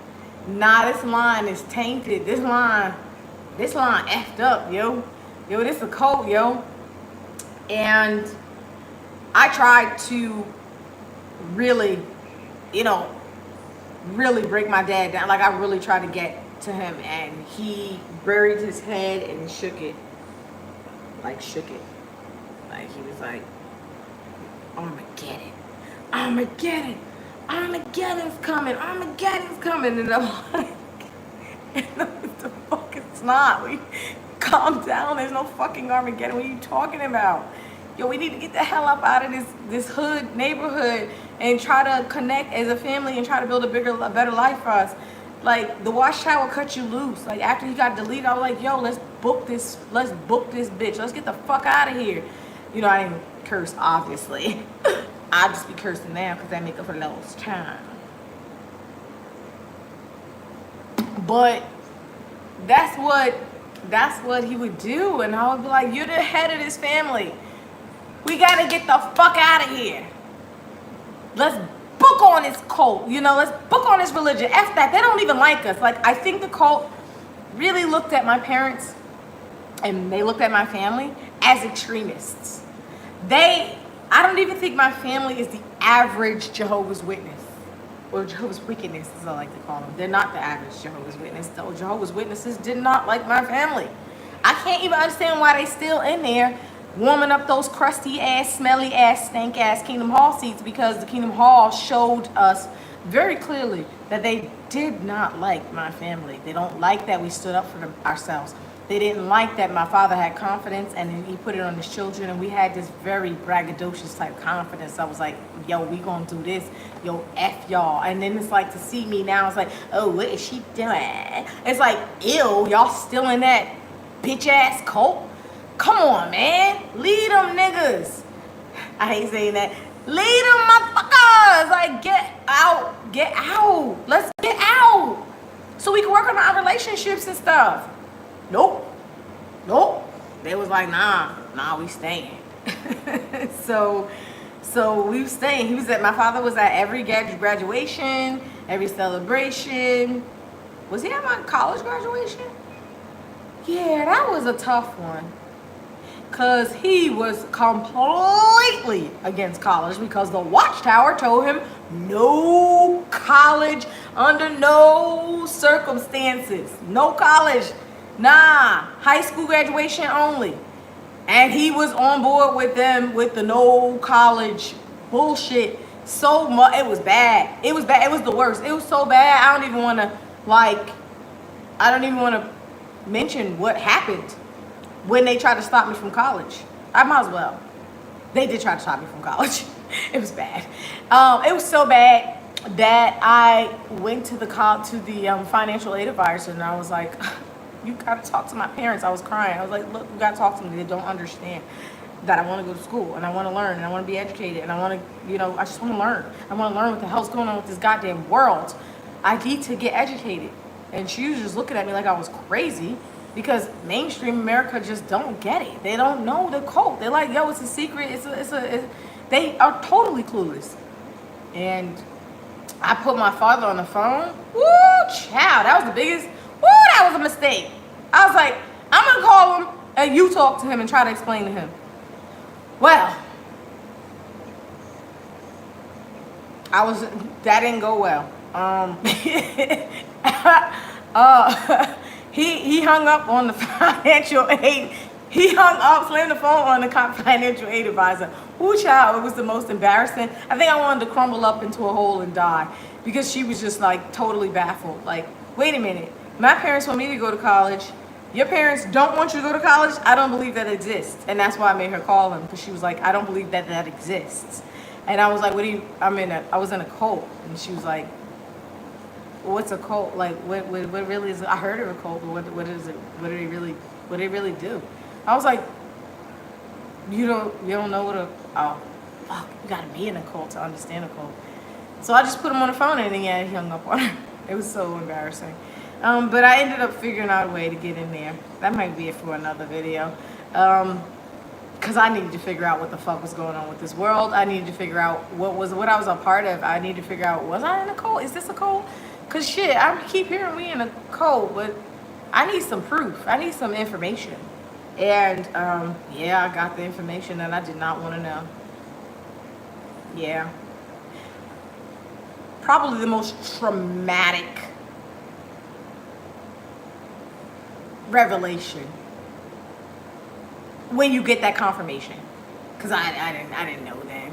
nah, this line is tainted. This line effed up, yo. This a cult, yo. And I tried to really, really break my dad down. Like, I really tried to get to him, and he buried his head and shook it. Like, he was like, Armageddon's coming. And I'm like, what the fuck, it's not. Calm down. There's no fucking Armageddon. What are you talking about? Yo, we need to get the hell up out of this hood neighborhood and try to connect as a family and try to build a better life for us. Like, the watchtower cut you loose. Like, after he got deleted, I was like, yo, let's book this bitch. Let's get the fuck out of here. I didn't curse, obviously. I just be cursing now because I make up for lost time. But that's what he would do, and I would be like, you're the head of this family. We gotta get the fuck out of here. Let's book on this cult, let's book on this religion. F that, they don't even like us. Like, I think the cult really looked at my parents and they looked at my family as extremists. I don't even think my family is the average Jehovah's Witness. Or Jehovah's Wickedness, as I like to call them. They're not the average Jehovah's Witness. The Jehovah's Witnesses did not like my family. I can't even understand why they still in there warming up those crusty ass, smelly ass, stank ass Kingdom Hall seats, because the Kingdom Hall showed us very clearly that they did not like my family. They don't like that we stood up for ourselves. They didn't like that my father had confidence and he put it on his children, and we had this very braggadocious type confidence. I was like, yo, we gonna do this. Yo, F y'all. And then it's like, to see me now, it's like, oh, what is she doing? It's like, ew, y'all still in that bitch ass cult? Come on, man. Lead them niggas. I hate saying that. Lead them motherfuckers. Like, get out. Let's get out. So we can work on our relationships and stuff. Nope. They was like, nah, we staying. So we were staying. My father was at every graduation, every celebration. Was he at my college graduation? Yeah, that was a tough one. Because he was completely against college, because the watchtower told him no college under no circumstances. No college. Nah, high school graduation only. And he was on board with them with the no college bullshit so much. It was bad. It was the worst. It was so bad. I don't even want to mention what happened when they tried to stop me from college. I might as well. They did try to stop me from college. It was bad. It was so bad that I went to the financial aid advisor, and I was like, you gotta talk to my parents. I was crying. I was like, look, you gotta talk to them. They don't understand that I want to go to school, and I want to learn, and I want to be educated, and I want to, I just want to learn. I want to learn what the hell's going on with this goddamn world. I need to get educated. And she was just looking at me like I was crazy, because mainstream America just don't get it. They don't know the cult. They're like, yo, it's a secret. They are totally clueless. And I put my father on the phone. Woo, child, that was the biggest. Woo, that was a mistake. I was like, I'm going to call him and you talk to him and try to explain to him. Well, that didn't go well. Um, he hung up on the financial aid. He hung up, slammed the phone on the financial aid advisor. Ooh, child, it was the most embarrassing. I think I wanted to crumble up into a hole and die because she was just like totally baffled. Like, wait a minute, my parents want me to go to college. Your parents don't want you to go to college? I don't believe that exists. And that's why I made her call him, because she was like, I don't believe that that exists. And I was like, I was in a cult. And she was like, what's a cult? Like, what really is it? I heard of a cult, but what is it? What do they really do? I was like, you don't know what oh, fuck, you gotta be in a cult to understand a cult. So I just put him on the phone, and then yeah, he hung up on her. It was so embarrassing. But I ended up figuring out a way to get in there. That might be it for another video. Because I needed to figure out what the fuck was going on with this world. I needed to figure out what I was a part of. I needed to figure out, was I in a cult? Is this a cult? Because shit, I keep hearing we in a cult, but I need some proof. I need some information. And yeah, I got the information that I did not want to know. Yeah. Probably the most traumatic revelation when you get that confirmation, because I didn't know then.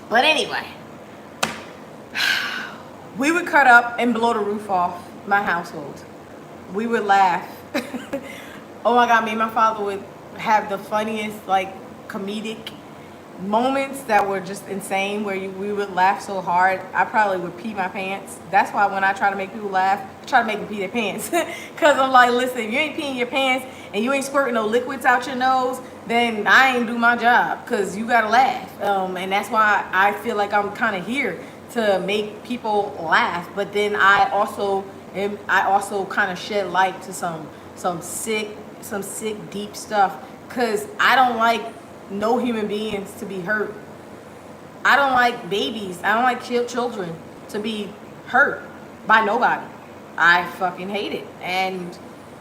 But anyway, we would cut up and blow the roof off my household. We would laugh. Oh my God, me and my father would have the funniest, like, comedic moments that were just insane, where we would laugh so hard I probably would pee my pants. That's why when I try to make people laugh, I try to make them pee their pants. Because I'm like, listen, if you ain't peeing your pants and you ain't squirting no liquids out your nose, then I ain't do my job, because you gotta laugh. And that's why I feel like I'm kind of here to make people laugh. But then I also kind of shed light to some sick deep stuff, because I don't like no human beings to be hurt. I don't like babies. I don't like children to be hurt by nobody. I fucking hate it. And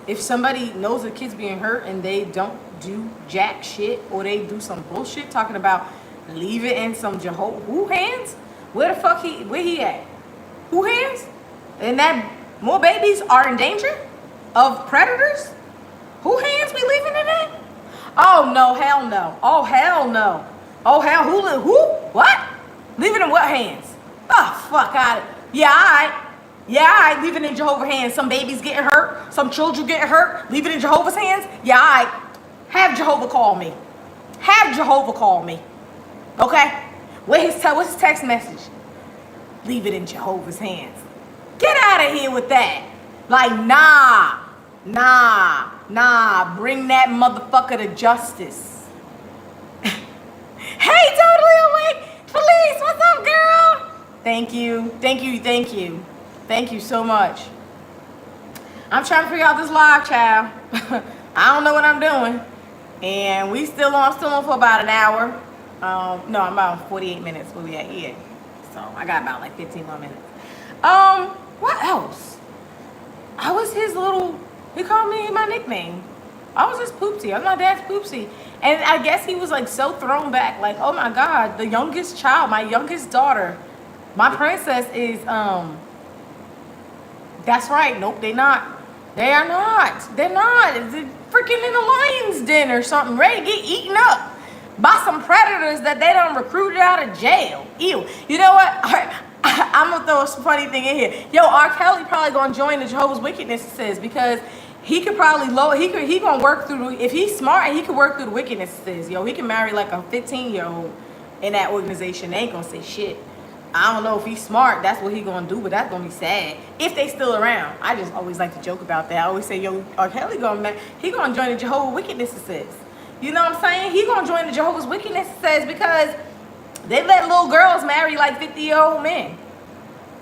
if somebody knows a kid's being hurt and they don't do jack shit, or they do some bullshit talking about leave it in some Jehovah, who hands? Where the fuck where he at? Who hands? And that more babies are in danger of predators? Who hands we leaving it in? Oh no, hell no. Oh hell no. Oh hell, who? What? Leave it in what hands? Oh, fuck out of it. Yeah, alright. Yeah, alright, leave it in Jehovah's hands. Some babies getting hurt, some children getting hurt. Leave it in Jehovah's hands? Yeah, alright. Have Jehovah call me. Have Jehovah call me. Okay? What's his text message? Leave it in Jehovah's hands. Get out of here with that. Like, nah. Bring that motherfucker to justice. Hey, Totally Awake Police, what's up, girl? Thank you so much. I'm trying to figure out this live, child. I don't know what I'm doing. And I'm still on for about an hour. No, I'm about 48 minutes where we at here. So I got about like 15 more minutes. What else? I was his little, he called me my nickname. I was his poopsie. I'm my dad's poopsie. And I guess he was like so thrown back, like, oh my God, the youngest child, my youngest daughter, my princess is, that's right. Nope, they're not. They are not. They're not. They're freaking in the lion's den or something, ready to get eaten up by some predators that they done recruited out of jail. Ew. You know what? I'm gonna throw a funny thing in here. Yo, R. Kelly probably gonna join the Jehovah's Witnesses, because he could probably he gonna work through, if he's smart, he could work through the wickednesses. Yo, he can marry like a 15-year-old in that organization. They ain't gonna say shit. I don't know if he's smart, that's what he gonna do, but that's gonna be sad if they still around. I just always like to joke about that. I always say, yo, R. Kelly gonna join the Jehovah's Witnesses. You know what I'm saying? He gonna join the Jehovah's Witnesses because they let little girls marry like 50-year-old men.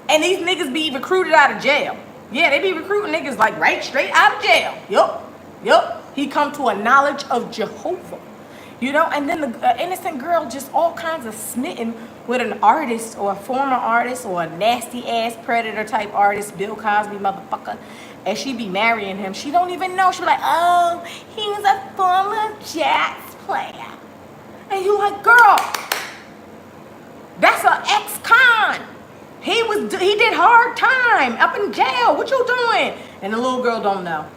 And these niggas be recruited out of jail. Yeah, they be recruiting niggas like right straight out of jail. Yup. He come to a knowledge of Jehovah. You know, and then the innocent girl just all kinds of smitten with an artist or a former artist or a nasty ass predator type artist, Bill Cosby motherfucker. And she be marrying him. She don't even know. She be like, oh, he was a former jazz player. And you like, girl, that's an ex-con. He was time up in jail. What you doing? And the little girl don't know.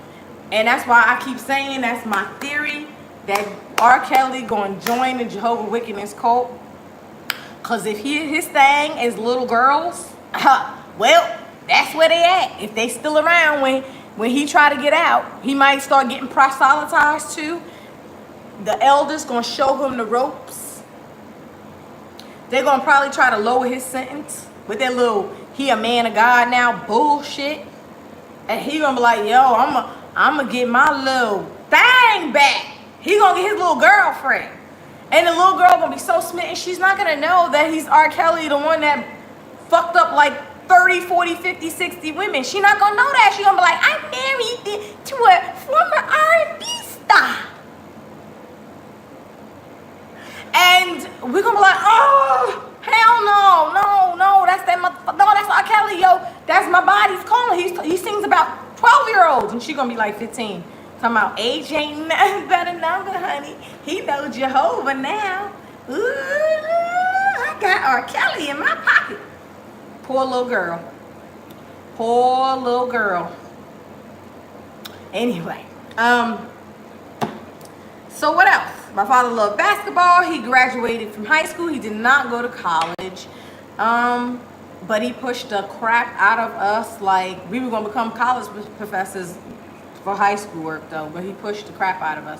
And that's why I keep saying that's my theory, that R. Kelly going to join the Jehovah Wickedness cult. Because if his thing is little girls, well, that's where they at. If they still around when he try to get out, he might start getting proselytized too. The elders going to show him the ropes. They're going to probably try to lower his sentence with that little, he a man of God now bullshit. And he going to be like, yo, I'm going to get my little thing back. He going to get his little girlfriend. And the little girl going to be so smitten, she's not going to know that he's R. Kelly, the one that fucked up like 30, 40, 50, 60 women. She not going to know that. She going to be like, I'm married to a former R&B star. And we're going to be like, oh, hell no, that's that motherfucker. No, that's R. Kelly, yo. That's my body's calling. He sings about 12-year-olds. And she going to be like 15. Talking about age ain't nothing but a number, honey. He knows Jehovah now. Ooh, I got R. Kelly in my pocket. Poor little girl. Poor little girl. Anyway, so what else? My father loved basketball. He graduated from high school. He did not go to college. But he pushed the crap out of us. Like, we were going to become college professors for high school work though, but he pushed the crap out of us.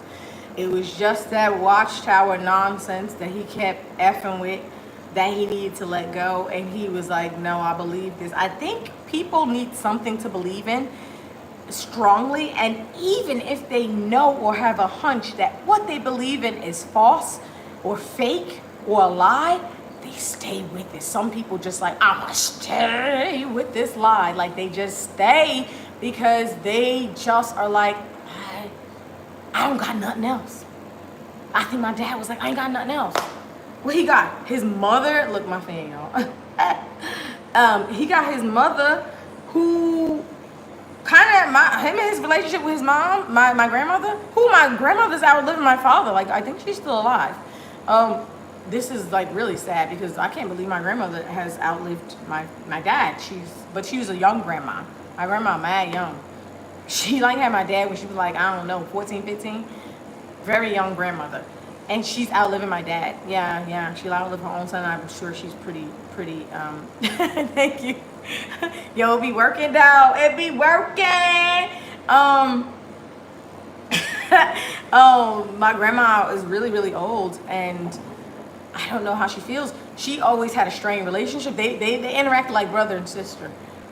It was just that watchtower nonsense that he kept effing with that he needed to let go. And he was like, no, I believe this. I think people need something to believe in strongly, and even if they know or have a hunch that what they believe in is false or fake or a lie, they stay with it. Some people just like, I'm gonna stay with this lie. Like, they just stay because they just are like, I don't got nothing else. I think my dad was like, I ain't got nothing else. What he got? His mother, look my fan, y'all. He got his mother who kind of, him and his relationship with his mom, my grandmother, who my grandmother's outliving my father. Like, I think she's still alive. This is like really sad because I can't believe my grandmother has outlived my dad. But she was a young grandma. My grandma mad young. She like had my dad when she was like, I don't know, 14, 15. Very young grandmother. And she's outliving my dad. Yeah. She'll outlive her own son. I'm sure she's pretty, thank you. Yo, it be working though. It be working. My grandma is really, really old, and I don't know how she feels. She always had a strained relationship. They interacted like brother and sister.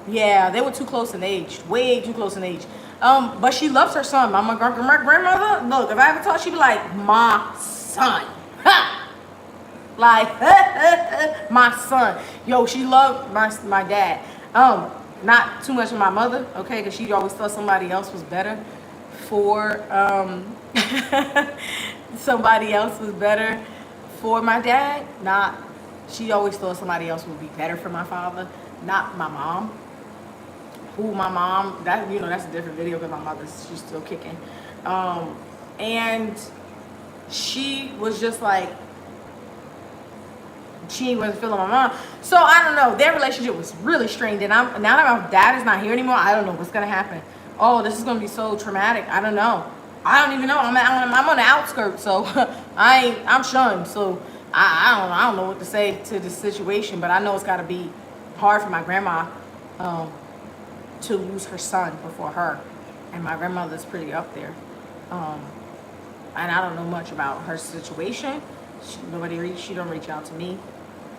Yeah, they were too close in age, way too close in age. But she loves her son. My grandmother, look, if I ever talk, she'd be like, my son. Ha! Like, my son. Yo, she loved my dad. Not too much of my mother, okay, because she always thought somebody else was better for, somebody else was better for my dad. She always thought somebody else would be better for my father, not my mom. My mom, that's a different video because my she's still kicking. And she was just like, she wasn't feeling my mom. So I don't know, their relationship was really strained. And now that my dad is not here anymore, I don't know what's gonna happen. Oh, this is gonna be so traumatic. I don't know. I don't even know. I'm on the outskirts, so I'm shunned. So I don't know what to say to this situation, but I know it's gotta be hard for my grandma to lose her son before her, and my grandmother's pretty up there, and I don't know much about her situation. She don't reach out to me,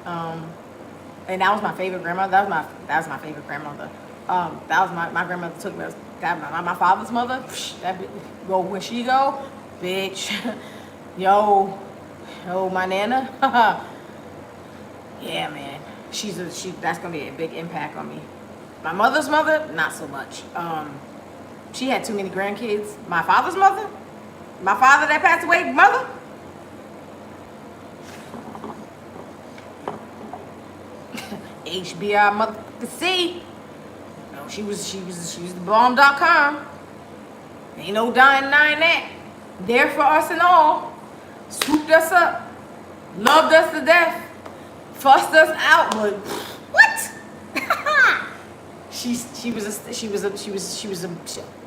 and that was my favorite grandmother. That was my favorite grandmother. That was my grandmother took me. My father's mother. Go when she go, bitch. Yo, my nana. Yeah, man. That's gonna be a big impact on me. My mother's mother, not so much. She had too many grandkids. My father's mother, my father that passed away, mother. HBI motherfucker C. No, she was the bomb.com. Ain't no denying that. There for us and all. Swooped us up. Loved us to death. Fussed us out. But what? she was a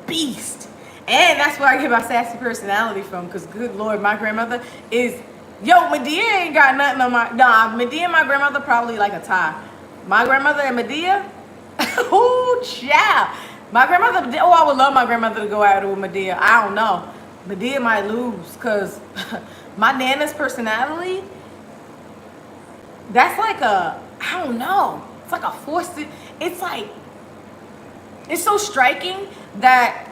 beast. And that's where I get my sassy personality from, because good Lord, my grandmother is, Medea ain't got nothing on Medea and my grandmother probably like a tie. My grandmother and Medea, ooh, child. My grandmother, I would love my grandmother to go out with Medea. I don't know. Medea might lose, because my Nana's personality, that's like I don't know. It's like a forced, it's like, it's so striking that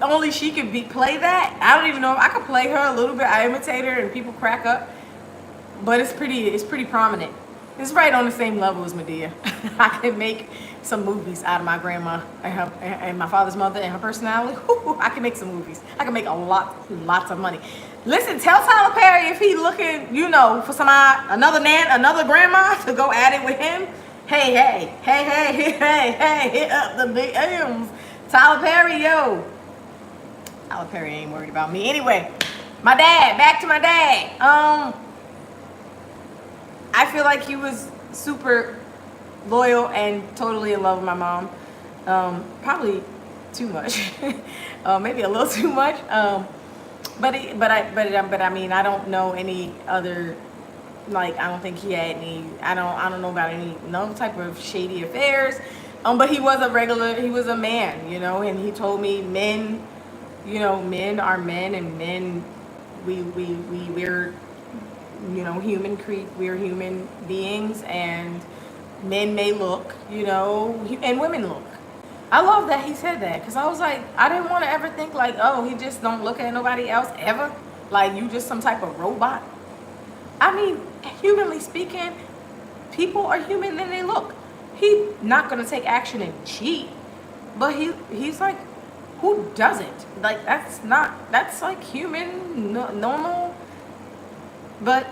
only she could play that. I don't even know if I could play her a little bit. I imitate her and people crack up, but it's pretty prominent. It's right on the same level as Medea. I could make some movies out of my grandma and my father's mother and her personality. I can make some movies. I can make lots of money. Listen, tell Tyler Perry if he looking, for another grandma to go at it with him. Hey, hit up the DMs. Tyler Perry, yo. Tyler Perry ain't worried about me. Anyway, my dad, back to my dad. I feel like he was super loyal and totally in love with my mom. Probably too much. Maybe a little too much. But I mean, I don't know any other, like, I don't think he had any, I don't know about no type of shady affairs. But he was a man, and he told me men are men, and men, we're, we're human beings, and men may look, and women look. I love that he said that, because I was like, I didn't want to ever think like, oh, he just don't look at nobody else ever, like you just some type of robot. I mean, humanly speaking, people are human than they look. He's not gonna take action and cheat, but he's like, who doesn't? Like, that's like human, normal. But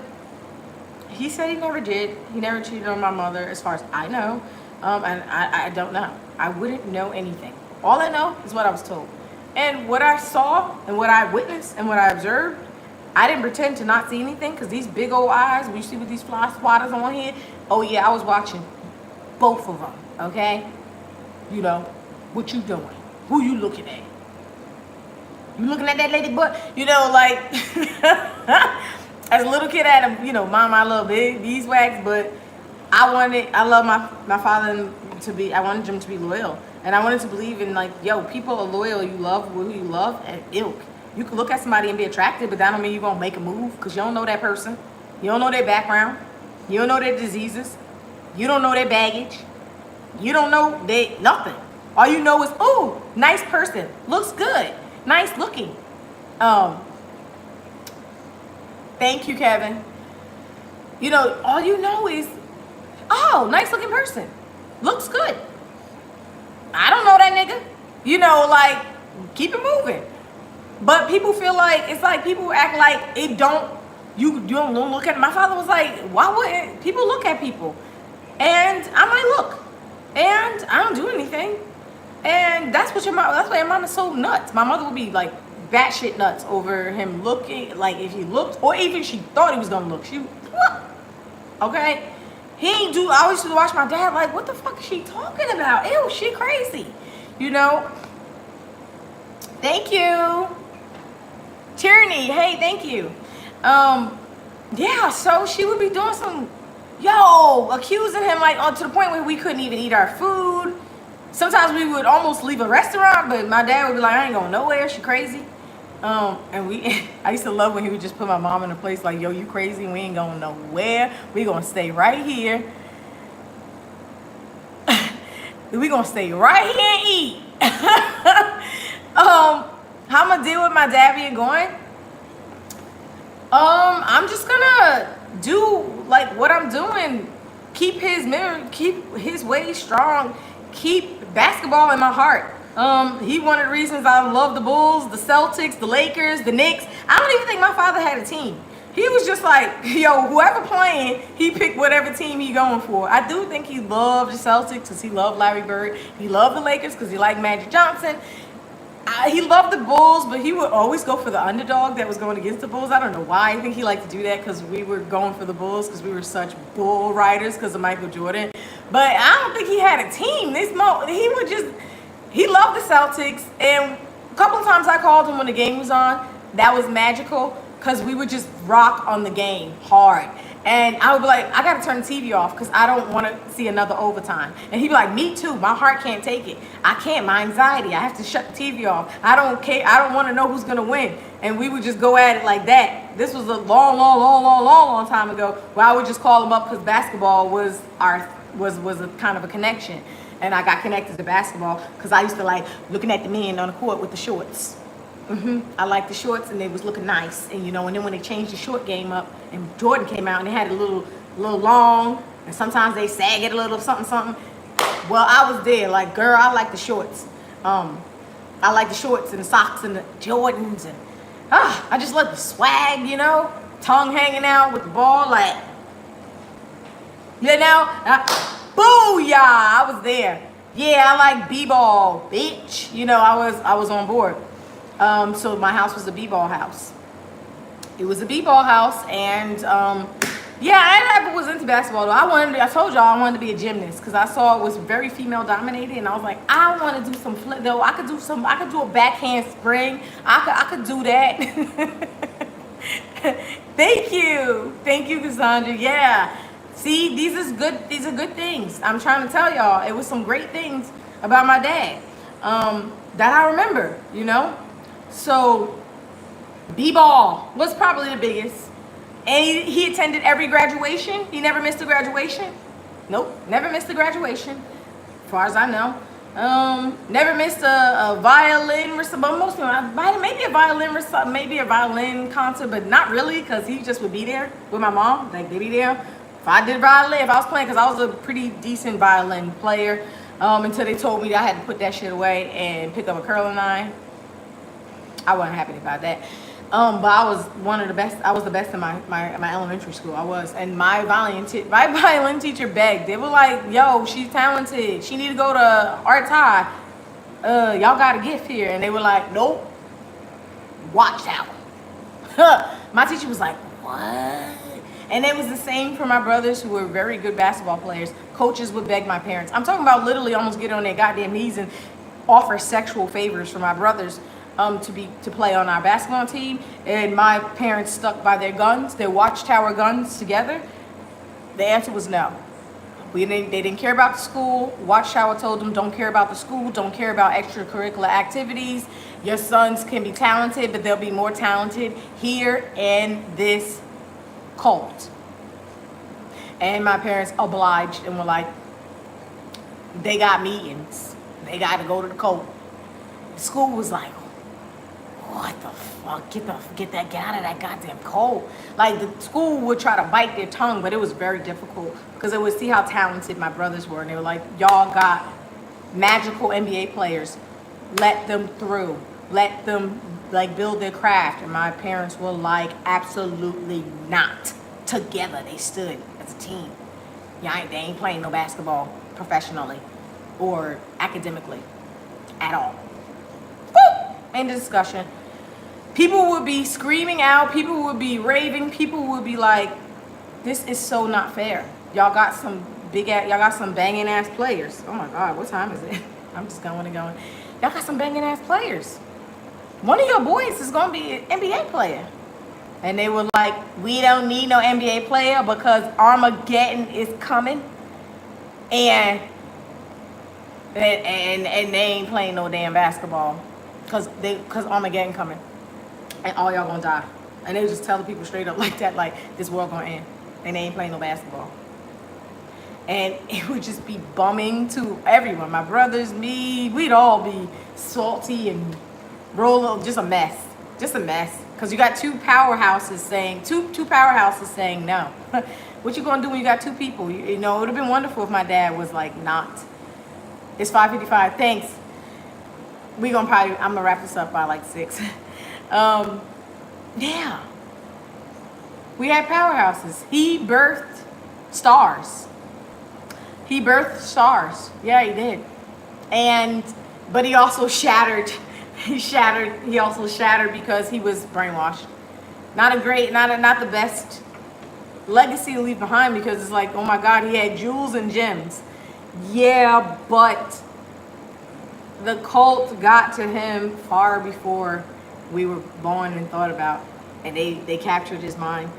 he said he never did. He never cheated on my mother, as far as I know. And I don't know. I wouldn't know anything. All I know is what I was told. And what I saw and what I witnessed and what I observed, I didn't pretend to not see anything, because these big old eyes, when you see with these fly swatters on here, oh yeah, I was watching both of them, okay? What you doing? Who you looking at? You looking at that lady butt? Like, as a little kid, I had mom, I love beeswax, but I love my father I wanted him to be loyal. And I wanted to believe in, like, people are loyal. You love who you love and ilk. You can look at somebody and be attracted, but that don't mean you're going to make a move, because you don't know that person. You don't know their background. You don't know their diseases. You don't know their baggage. You don't know nothing. All you know is, ooh, nice person. Looks good. Nice looking. Thank you, Kevin. All you know is, oh, nice looking person. Looks good. I don't know that nigga. Like, keep it moving. But people feel like, it's like people act like you don't look at, my father was like, why wouldn't people look at people? And I might look. And I don't do anything. And that's why your mom is so nuts. My mother would be like batshit nuts over him looking, like if he looked, or even she thought he was gonna look. Okay? He ain't do, I always used to watch my dad like, what the fuck is she talking about? Ew, she crazy. Thank you. Tyranny, hey, thank you. Yeah, so she would be doing some, accusing him, like, to the point where we couldn't even eat our food. Sometimes we would almost leave a restaurant, but my dad would be like, I ain't going nowhere, she crazy. And I used to love when he would just put my mom in a place like, yo, you crazy, we ain't going nowhere. We gonna stay right here. We gonna stay right here and eat. How I'm gonna deal with my dad being gone? I'm just gonna do like what I'm doing. Keep his ways strong. Keep basketball in my heart. He one of the reasons I love the Bulls, the Celtics, the Lakers, the Knicks. I don't even think my father had a team. He was just like, yo, whoever playing, he picked whatever team he going for. I do think he loved the Celtics because he loved Larry Bird. He loved the Lakers because he liked Magic Johnson. He loved the Bulls, but he would always go for the underdog that was going against the Bulls. I don't know why. I think he liked to do that because we were going for the Bulls because we were such bull riders because of Michael Jordan. But I don't think he had a team. He loved the Celtics. And a couple of times I called him when the game was on. That was magical because we would just rock on the game hard. And I would be like, I got to turn the TV off because I don't want to see another overtime. And he'd be like, me too. My heart can't take it. I can't. My anxiety. I have to shut the TV off. I don't care. I don't want to know who's going to win. And we would just go at it like that. This was a long time ago where I would just call him up because basketball was a kind of a connection. And I got connected to basketball because I used to like looking at the men on the court with the shorts. I liked the shorts and they was looking nice. And and then when they changed the short game up and Jordan came out and they had a little long and sometimes they sag it a little something. Well, I was there like, girl, I like the shorts. I like the shorts and the socks and the Jordans and I just love the swag, tongue hanging out with the ball like, booyah, I was there. Yeah, I like b-ball, bitch. I was on board. So my house was a b-ball house. It was a b-ball house, and I never was into basketball though. I told y'all I wanted to be a gymnast because I saw it was very female dominated, and I was like, I want to do some flip though. I could do a backhand spring. I could do that. Thank you, Cassandra. Yeah. See, these are good things. I'm trying to tell y'all, it was some great things about my dad that I remember, So, b-ball was probably the biggest. And he attended every graduation. He never missed a graduation. Nope, never missed a graduation, as far as I know. Never missed a violin recital, maybe a violin recital, maybe a violin concert, but not really, because he just would be there with my mom. Like, they'd be there. If I did violin, if I was playing, because I was a pretty decent violin player, until they told me that I had to put that shit away and pick up a curling iron. I wasn't happy about that. But I was one of the best. I was the best in my elementary school. I was. And my violin teacher begged. They were like, yo, she's talented. She need to go to Arts High. Y'all got a gift here. And they were like, nope. Watch out. My teacher was like, what? And it was the same for my brothers who were very good basketball players. Coaches would beg my parents. I'm talking about literally almost get on their goddamn knees and offer sexual favors for my brothers to play on our basketball team. And my parents stuck by their guns, their watchtower guns together. The answer was no. They didn't care about the school. Watchtower told them, don't care about the school, don't care about extracurricular activities. Your sons can be talented, but they'll be more talented here in this cult. And my parents obliged and were like, they got meetings. They got to go to the cult. The school was like, what the fuck? Get out of that goddamn cult. Like, the school would try to bite their tongue, but it was very difficult because they would see how talented my brothers were. And they were like, y'all got magical NBA players. Let them through. Let them build their craft. And my parents were like, absolutely not. Together they stood as a team. Yeah, they ain't playing no basketball professionally or academically at all. Woo! End of discussion. People would be screaming out. People would be raving. People would be like, this is so not fair. Y'all got some banging ass players. Oh my God, what time is it? I'm just going and going. Y'all got some banging ass players. One of your boys is going to be an NBA player. And they were like, we don't need no NBA player because Armageddon is coming. And they ain't playing no damn basketball because Armageddon coming. And all y'all gonna die. And they just tell the people straight up like that, like, this world gonna end. And they ain't playing no basketball. And it would just be bumming to everyone. My brothers, me, we'd all be salty and just a mess. Just a mess. Because you got two powerhouses saying no. What you gonna do when you got two people? It would have been wonderful if my dad was like, not. It's 5:55. Thanks. I'm gonna wrap this up by like 6. Yeah. We had powerhouses. He birthed stars. Yeah, he did. But he also shattered. He also shattered because he was brainwashed. Not the best legacy to leave behind, because it's like, oh my God, he had jewels and gems. Yeah, but the cult got to him far before we were born and thought about. And they captured his mind.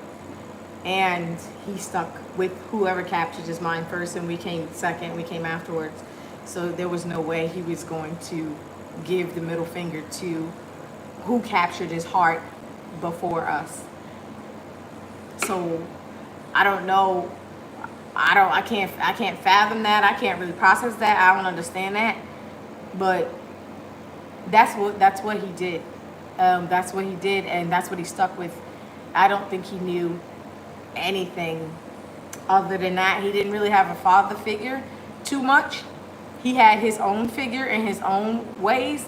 And he stuck with whoever captured his mind first, and we came second, we came afterwards. So there was no way he was going to give the middle finger to who captured his heart before us. So I don't know. I can't fathom that. I can't really process that. I don't understand that. But that's what he did. That's what he did, and that's what he stuck with. I don't think he knew anything other than that. He didn't really have a father figure too much. He had his own figure in his own ways.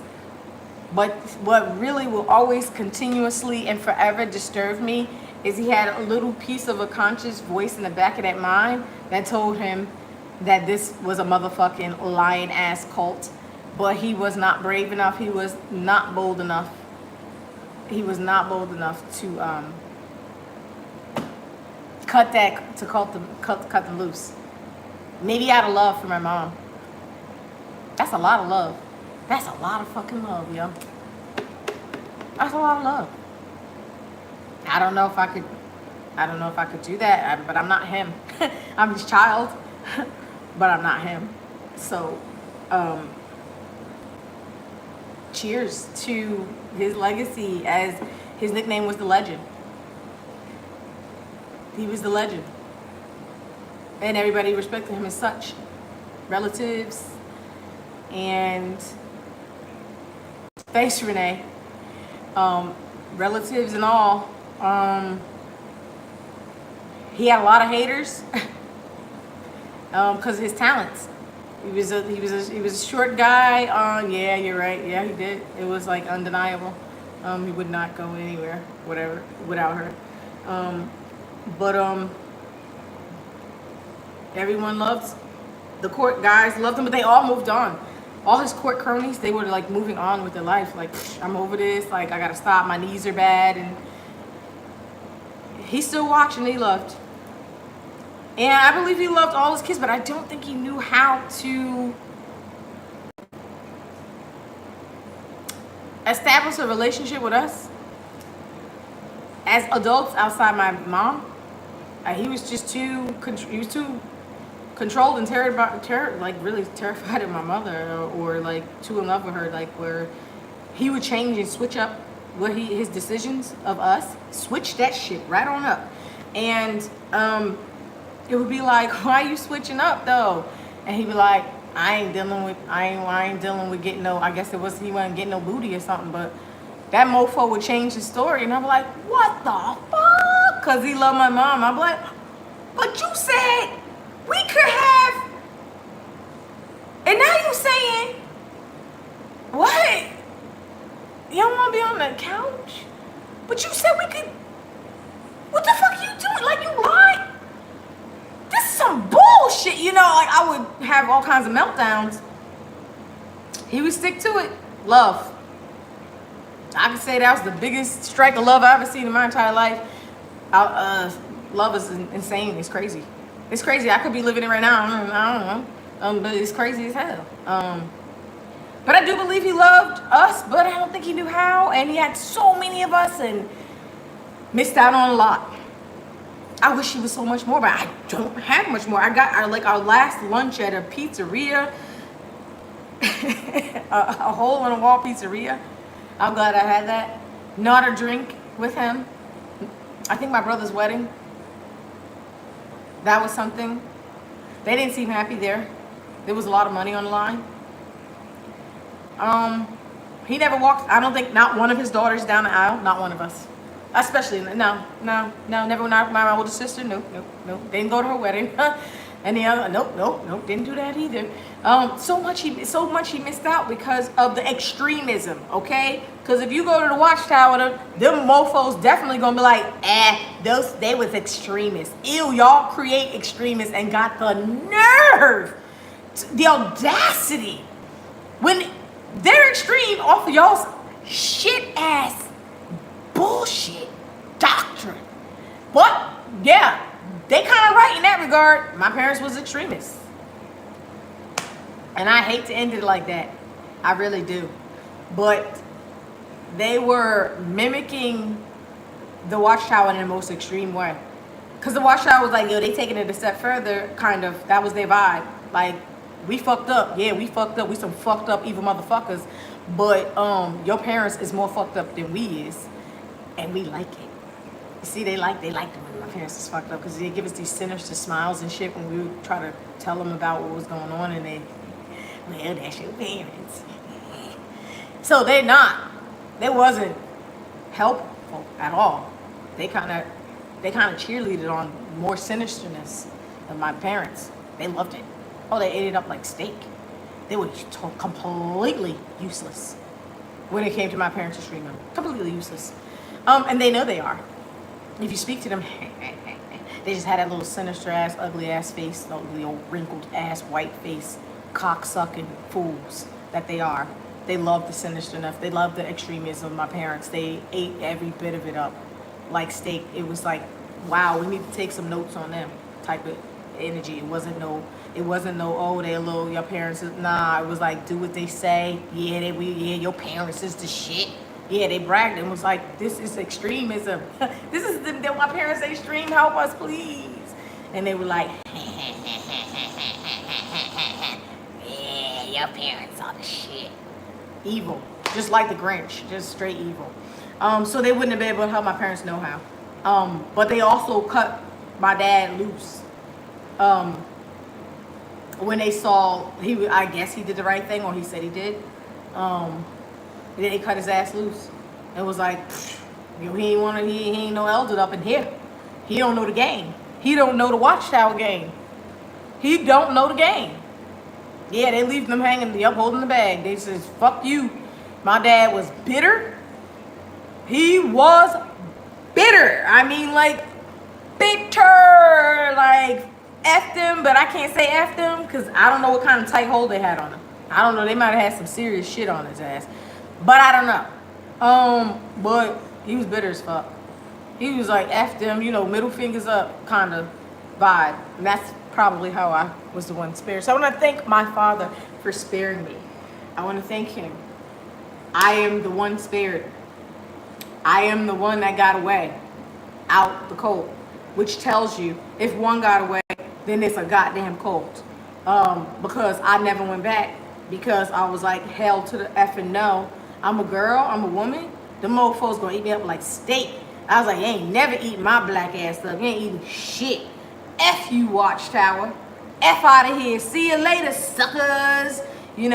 But what really will always continuously and forever disturb me is he had a little piece of a conscious voice in the back of that mind that told him that this was a motherfucking lying ass cult. But he was not brave enough. He was not bold enough. He was not bold enough to cut them loose. Maybe out of love for my mom. That's a lot of love. That's a lot of fucking love, yo. That's a lot of love. I don't know if I could do that, but I'm not him. I'm his child, but I'm not him. So, cheers to his legacy, as his nickname was the Legend. He was the legend. And everybody respected him as such. Relatives. And thanks, Renee. Relatives and all. He had a lot of haters because of his talents. He was a short guy. Yeah, you're right. Yeah, he did. It was like undeniable. He would not go anywhere, whatever, without her. But everyone loved the court guys, loved him, but they all moved on. All his court cronies, they were like moving on with their life. Like, I'm over this. Like, I gotta stop. My knees are bad, and he's still watching. He loved, and I believe he loved all his kids, but I don't think he knew how to establish a relationship with us as adults outside my mom. He was just too controlled and really terrified of my mother, or like too in love with her, like where he would change and switch up his decisions of us, switch that shit right on up. And it would be like, why are you switching up though? And he'd be like, I ain't dealing with getting no, I guess he wasn't getting no booty or something, but that mofo would change his story. And I'm like, what the fuck? Because he loved my mom. I'm like, but you said we could have, and now you saying, what? You don't want to be on the couch? But you said we could, what the fuck are you doing? Like, you lied? This is some bullshit, you know? Like, I would have all kinds of meltdowns. He would stick to it. Love. I can say that was the biggest strike of love I've ever seen in my entire life. Love is insane. It's crazy. It's crazy. I could be living it right now. I don't know. But it's crazy as hell. But I do believe he loved us, but I don't think he knew how. And he had so many of us and missed out on a lot. I wish he was so much more, but I don't have much more. I got our last lunch at a pizzeria, a hole-in-the-wall pizzeria. I'm glad I had that. Not a drink with him. I think my brother's wedding. That was something. They didn't seem happy there. There was a lot of money on the line. He never walked, I don't think, not one of his daughters down the aisle. Not one of us. Especially, no, never. Not my older sister. Nope. Didn't go to her wedding. And the other, nope, didn't do that either. So much he missed out because of the extremism, okay? Because if you go to the Watchtower, them mofos definitely gonna be like, they was extremists. Ew, y'all create extremists and got the nerve, the audacity, when they're extreme off of y'all's shit ass bullshit doctrine. But yeah, they kind of right in that regard. My parents was extremists. And I hate to end it like that. I really do. But they were mimicking the Watchtower in the most extreme way. Because the Watchtower was like, yo, they taking it a step further, kind of. That was their vibe. Like, we fucked up. Yeah, we fucked up. We some fucked up evil motherfuckers. But your parents is more fucked up than we is. And we like it. You see, they liked it when my parents is fucked up. Because they give us these sinister smiles and shit when we would try to tell them about what was going on. And they, well, that's your parents. So they're not. They wasn't helpful at all. They kind of cheerleaded on more sinisterness than my parents. They loved it. Oh, they ate it up like steak. They were completely useless when it came to my parents' extreme. Completely useless. And they know they are. If you speak to them, they just had that little sinister ass, ugly ass face, ugly old wrinkled ass, white face, cock-sucking fools that they are. They love the sinister enough. They love the extremism of my parents. They ate every bit of it up like steak. It was like, wow, we need to take some notes on them type of energy. It wasn't no, oh, they're little, your parents is, nah, it was like, do what they say. Yeah, your parents is the shit. Yeah, they bragged and was like, this is extremism. This is my parents say extreme, help us, please. And they were like, yeah, your parents are the shit. Evil, just like the Grinch, just straight evil. So they wouldn't have been able to help my parents know how. But they also cut my dad loose. When they saw I guess he did the right thing, or he said he did. They cut his ass loose. It was like, he ain't no elder up in here. He don't know the game. He don't know the Watchtower game. He don't know the game. Yeah, they leave them hanging up holding the bag. They says, fuck you. My dad was bitter. He was bitter. I mean, like, bitter. Like, F them, but I can't say F them because I don't know what kind of tight hold they had on him. I don't know. They might have had some serious shit on his ass. But I don't know. But he was bitter as fuck. He was like, F them, middle fingers up kind of vibe. And that's probably how I was the one spared. So I want to thank my father for sparing me. I want to thank him. I am the one spared. I am the one that got away out the cold, which tells you if one got away, then it's a goddamn cult. Because I never went back because I was like, hell to the effing no. I'm a girl, I'm a woman. Them mofos gonna eat me up like steak. I was like, you ain't never eating my black ass up. You ain't eating shit. F you, Watchtower. F out of here. See you later, suckers. And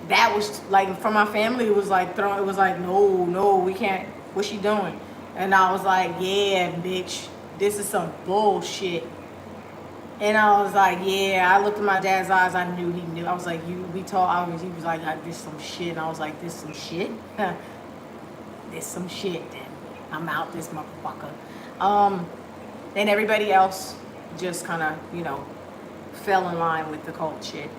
that was like, for my family, it was like, no, we can't. What's she doing? And I was like, yeah, bitch, this is some bullshit. And I was like, yeah, I looked in my dad's eyes. I knew he knew. I was like, he was like, this some shit. And I was like, this some shit? This some shit, then. I'm out this motherfucker. And everybody else just kind of, fell in line with the cult shit.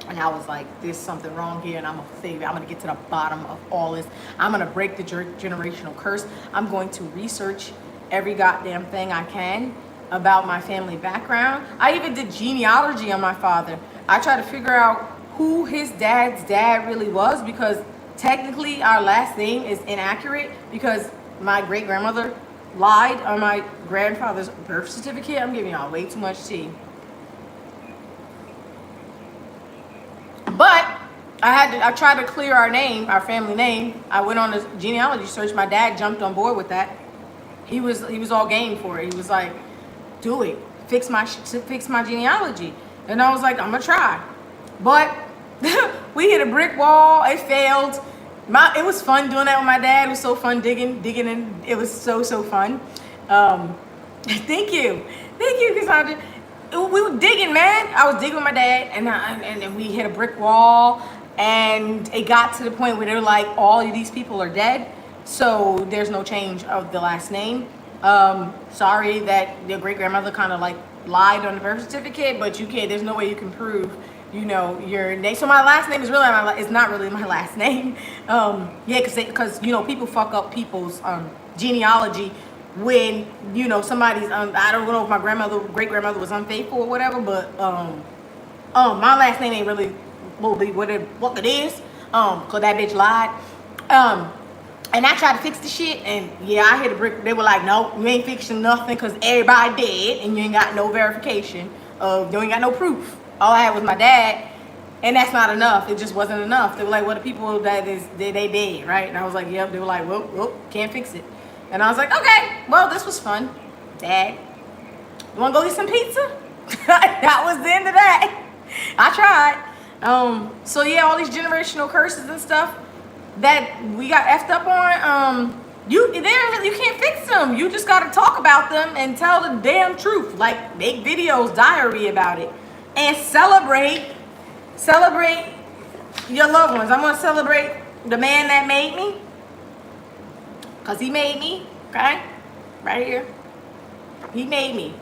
And I was like, there's something wrong here, and I'm going to get to the bottom of all this. I'm going to break the generational curse. I'm going to research every goddamn thing I can about my family background. I even did genealogy on my father. I tried to figure out who his dad's dad really was, because technically our last name is inaccurate because my great-grandmother lied on my grandfather's birth certificate. I'm giving y'all way too much tea. But I tried to clear our family name. I went on a genealogy search. My dad jumped on board with that. He was all game for it. He was like, do it. Fix my genealogy. And I was like, I'm gonna try. But we hit a brick wall. It failed. It was fun doing that with my dad. It was so fun digging in. It was so fun. Thank you, Cassandra. We were digging, man. I was digging with my dad, and then we hit a brick wall, and it got to the point where they're like, all of these people are dead, so there's no change of the last name. Sorry that your great grandmother kind of like lied on the birth certificate, but you can't. There's no way you can prove, your name. So my last name is really it's not really my last name. Because people fuck up people's genealogy when somebody's I don't know if my great grandmother was unfaithful or whatever, but My last name ain't really will be what it is. Cause that bitch lied. And I tried to fix the shit, and yeah, I hit a brick. They were like, no, you ain't fixing nothing because everybody dead, and you ain't got no verification of, you ain't got no proof. All I had was my dad, and that's not enough. It just wasn't enough. They were like, well, the people that is, they dead, right? And I was like, yep. They were like, well, can't fix it. And I was like, okay, well, this was fun. Dad, you want to go get some pizza? That was the end of that. I tried. So yeah, all these generational curses and stuff that we got effed up on, you can't fix them. You just got to talk about them and tell the damn truth. Like, make videos, diary about it, and celebrate your loved ones. I'm gonna celebrate the man that made me, cause he made me. Okay, right here, he made me,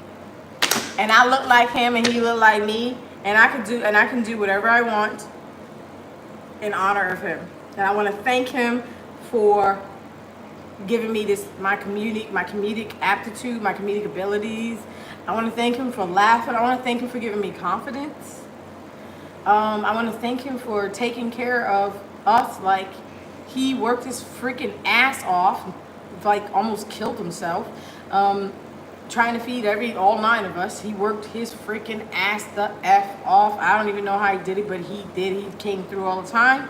and I look like him, and he look like me, and I can do whatever I want in honor of him. And I want to thank him for giving me this, my comedic aptitude, my comedic abilities. I want to thank him for laughing. I want to thank him for giving me confidence. I want to thank him for taking care of us. Like, he worked his freaking ass off, like almost killed himself, trying to feed all 9 of us. He worked his freaking ass the F off. I don't even know how he did it, but he did. He came through all the time.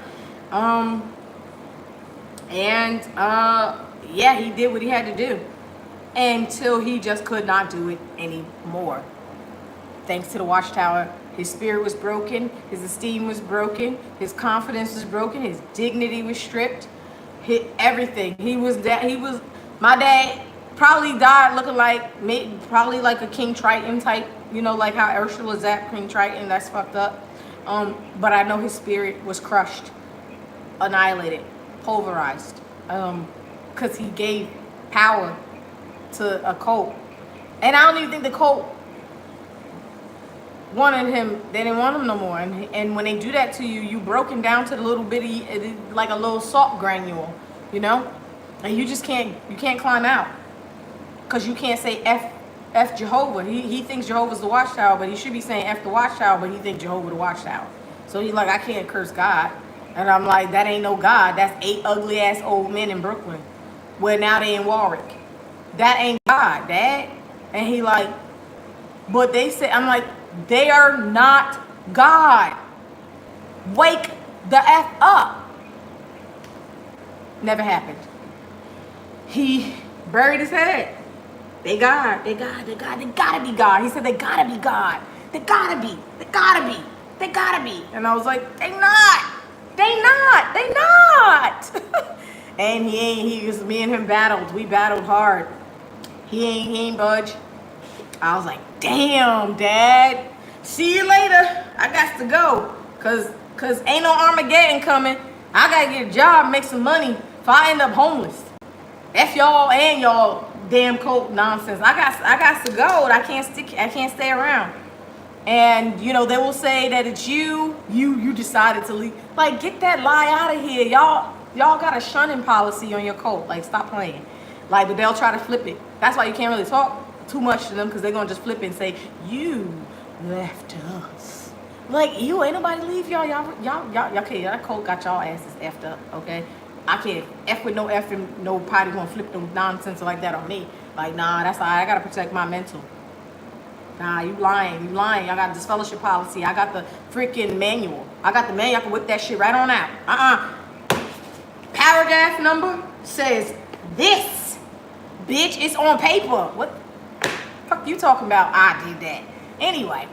Yeah, he did what he had to do until he just could not do it anymore. Thanks to the Watchtower, his spirit was broken, his esteem was broken, his confidence was broken, his dignity was stripped, everything. My dad probably died looking like, probably like a King Triton type, like how Ursula Zapp, King Triton, that's fucked up. But I know his spirit was crushed, annihilated, pulverized, because he gave power to a cult. And I don't even think the cult wanted him. They didn't want him no more. And when they do that to you, you broken down to the little bitty, like a little salt granule, and you can't climb out, because you can't say F Jehovah. He thinks Jehovah's the Watchtower, but he should be saying F the Watchtower, but he thinks Jehovah the Watchtower. So he's like, I can't curse God. And I'm like, that ain't no God. That's 8 ugly ass old men in Brooklyn. Where now they in Warwick. That ain't God, Dad. And he like, but they say, I'm like, they are not God. Wake the F up. Never happened. He buried his head. They gotta be God. He said they gotta be God. They gotta be. And I was like, they not. And me and him battled. We battled hard. He ain't budge. I was like, damn, Dad. See you later. I got to go. Cause ain't no Armageddon coming. I gotta get a job, make some money if I end up homeless. F y'all and y'all damn cult nonsense. I got to go. I can't stay around. And they will say that it's you decided to leave. Like, get that lie out of here. Y'all got a shunning policy on your cult. Like, stop playing. Like, but they'll try to flip it. That's why you can't really talk too much to them, because they're gonna just flip it and say, you left us. Like, you ain't nobody leave y'all. Y'all okay, that cult got y'all asses effed up, okay? I can't F with no F and nobody gonna flip no nonsense like that on me. Like, nah, that's all right. I gotta protect my mental. Nah, you lying. I got this fellowship policy. I got the freaking manual. I can whip that shit right on out. Paragraph number says this. Bitch, it's on paper. What the fuck you talking about? I did that. Anyway.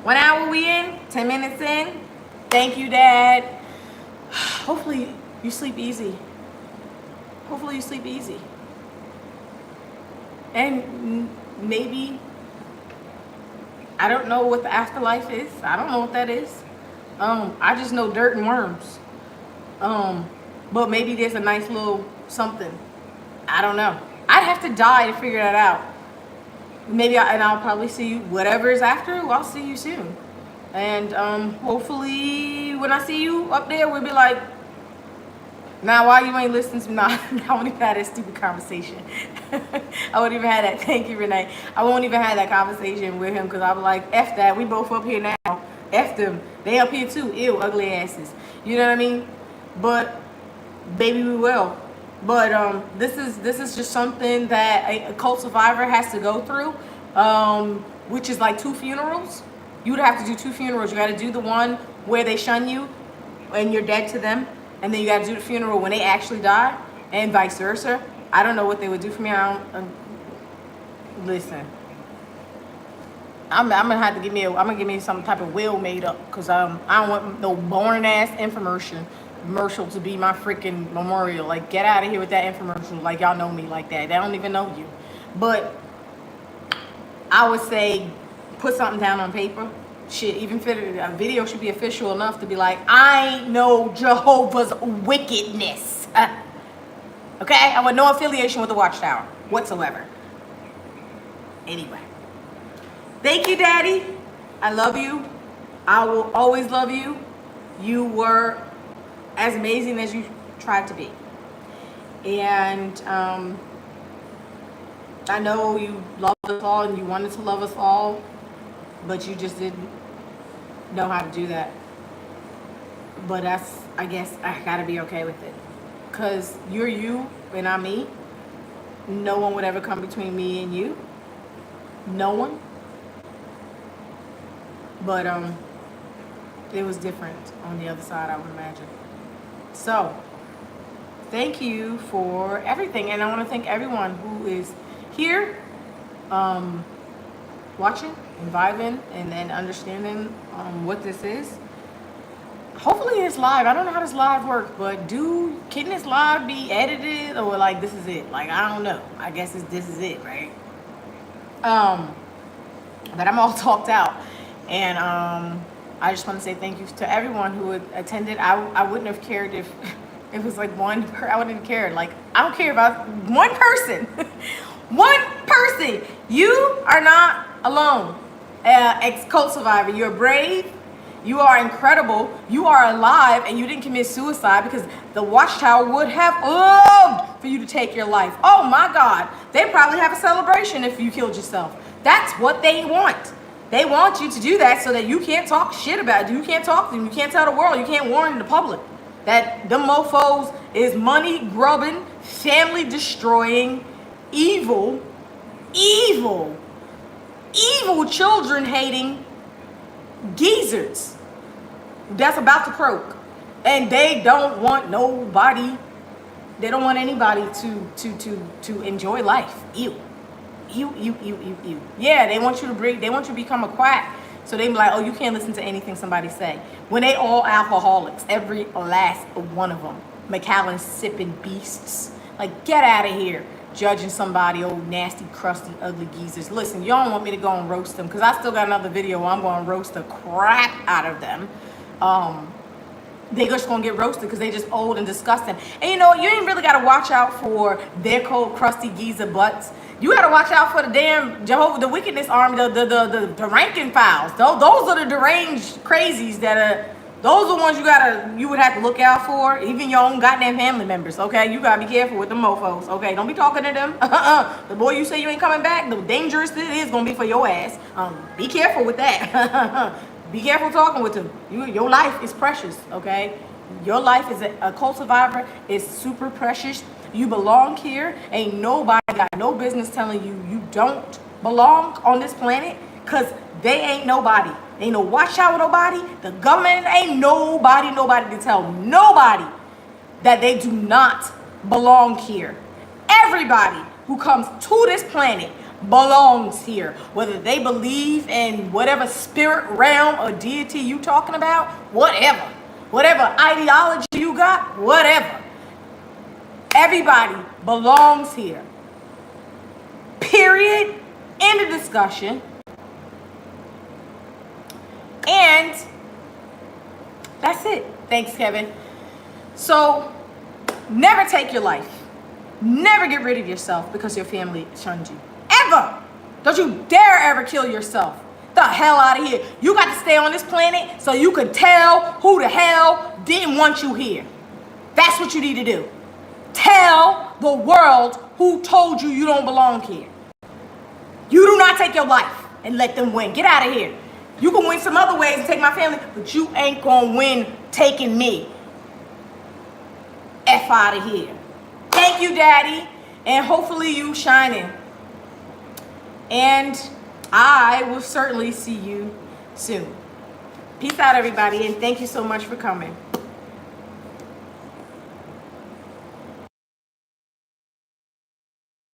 1 hour we in? 10 minutes in? Thank you, Dad. Hopefully you sleep easy. And maybe, I don't know what the afterlife is. I don't know what that is. I just know dirt and worms. But maybe there's a nice little something. I don't know. I'd have to die to figure that out. I'll probably see you. Whatever is after, I'll see you soon. And hopefully when I see you up there, we'll be like, Now, why you ain't listening to me? I won't even have that stupid conversation. I won't even have that. Thank you, Renee. I won't even have that conversation with him because I was like, F that. We both up here now. F them. They up here too. Ew, ugly asses. You know what I mean? But baby, we will. But this is just something that a cult survivor has to go through, which is like 2 funerals. You would have to do 2 funerals. You got to do the one where they shun you and you're dead to them. And then you got to do the funeral when they actually die, and vice versa. I don't know what they would do for me. Listen. I'm gonna have to give me I'm gonna give me some type of will made up because I don't want no boring ass infomercial to be my freaking memorial. Like, get out of here with that infomercial. Like, y'all know me like that. They don't even know you. But I would say put something down on paper. Shit, even a video should be official enough to be like, I know Jehovah's wickedness. Okay? I want no affiliation with the Watchtower whatsoever. Anyway. Thank you, Daddy. I love you. I will always love you. You were as amazing as you tried to be. And I know you loved us all and you wanted to love us all, but you just didn't know how to do that. But I guess I gotta be okay with it. Because you're you and I'm me. No one would ever come between me and you. No one. But it was different on the other side, I would imagine. So, thank you for everything. And I want to thank everyone who is here, watching and vibing and understanding what this is. Hopefully it's live. I don't know how this live works, but can this live be edited or like this is it? Like, I don't know. I guess this is it, right? But I'm all talked out. And I just want to say thank you to everyone who attended. I wouldn't have cared if it was like I wouldn't have cared. Like, I don't care about one person. One person. You are not alone. Ex-cult survivor. You're brave. You are incredible. You are alive and you didn't commit suicide because the Watchtower would have loved for you to take your life. Oh my God. They probably have a celebration if you killed yourself. That's what they want. They want you to do that so that you can't talk shit about it. You can't talk to them. You can't tell the world. You can't warn the public that them mofos is money grubbing, family destroying, evil children hating geezers that's about to croak. And they don't want nobody, they don't want anybody to enjoy life. Ew. Yeah, they want you to become a quack. So they be like, oh, you can't listen to anything somebody say. When they all alcoholics, every last one of them. Macallan sipping beasts. Like, get out of here. Judging somebody, old nasty, crusty, ugly geezers. Listen, y'all don't want me to go and roast them because I still got another video where I'm going to roast the crap out of them. They just gonna get roasted because they just old and disgusting. And you know what? You ain't really gotta watch out for their cold, crusty geezer butts. You gotta watch out for the damn Jehovah, the wickedness army, the rank and files. Those are the deranged crazies that are. Those are the ones you would have to look out for. Even your own goddamn family members. Okay, you gotta be careful with the mofos. Okay, don't be talking to them. The boy you say you ain't coming back. The dangerous it is gonna be for your ass. Be careful with that. Be careful talking with them. Your life is precious, okay? Your life as a cult survivor is super precious. You belong here. Ain't nobody got no business telling you don't belong on this planet because they ain't nobody. Ain't no Watchtower nobody. The government ain't nobody to tell nobody that they do not belong here. Everybody who comes to this planet belongs here, whether they believe in whatever spirit realm or deity you talking about, whatever ideology you got, whatever. Everybody belongs here. Period. End of discussion. And that's it. Thanks, Kevin. So never take your life. Never get rid of yourself because your family shunned you. Ever. Don't you dare ever kill yourself. The hell out of here. You got to stay on this planet so you can tell who the hell didn't want you here. That's what you need to do. Tell the world who told you you don't belong here. You do not take your life and let them win. Get out of here. You can win some other ways and take my family, but you ain't gonna win taking me. F out of here. Thank you, Daddy, and hopefully you shining. And I will certainly see you soon. Peace out, everybody, and thank you so much for coming.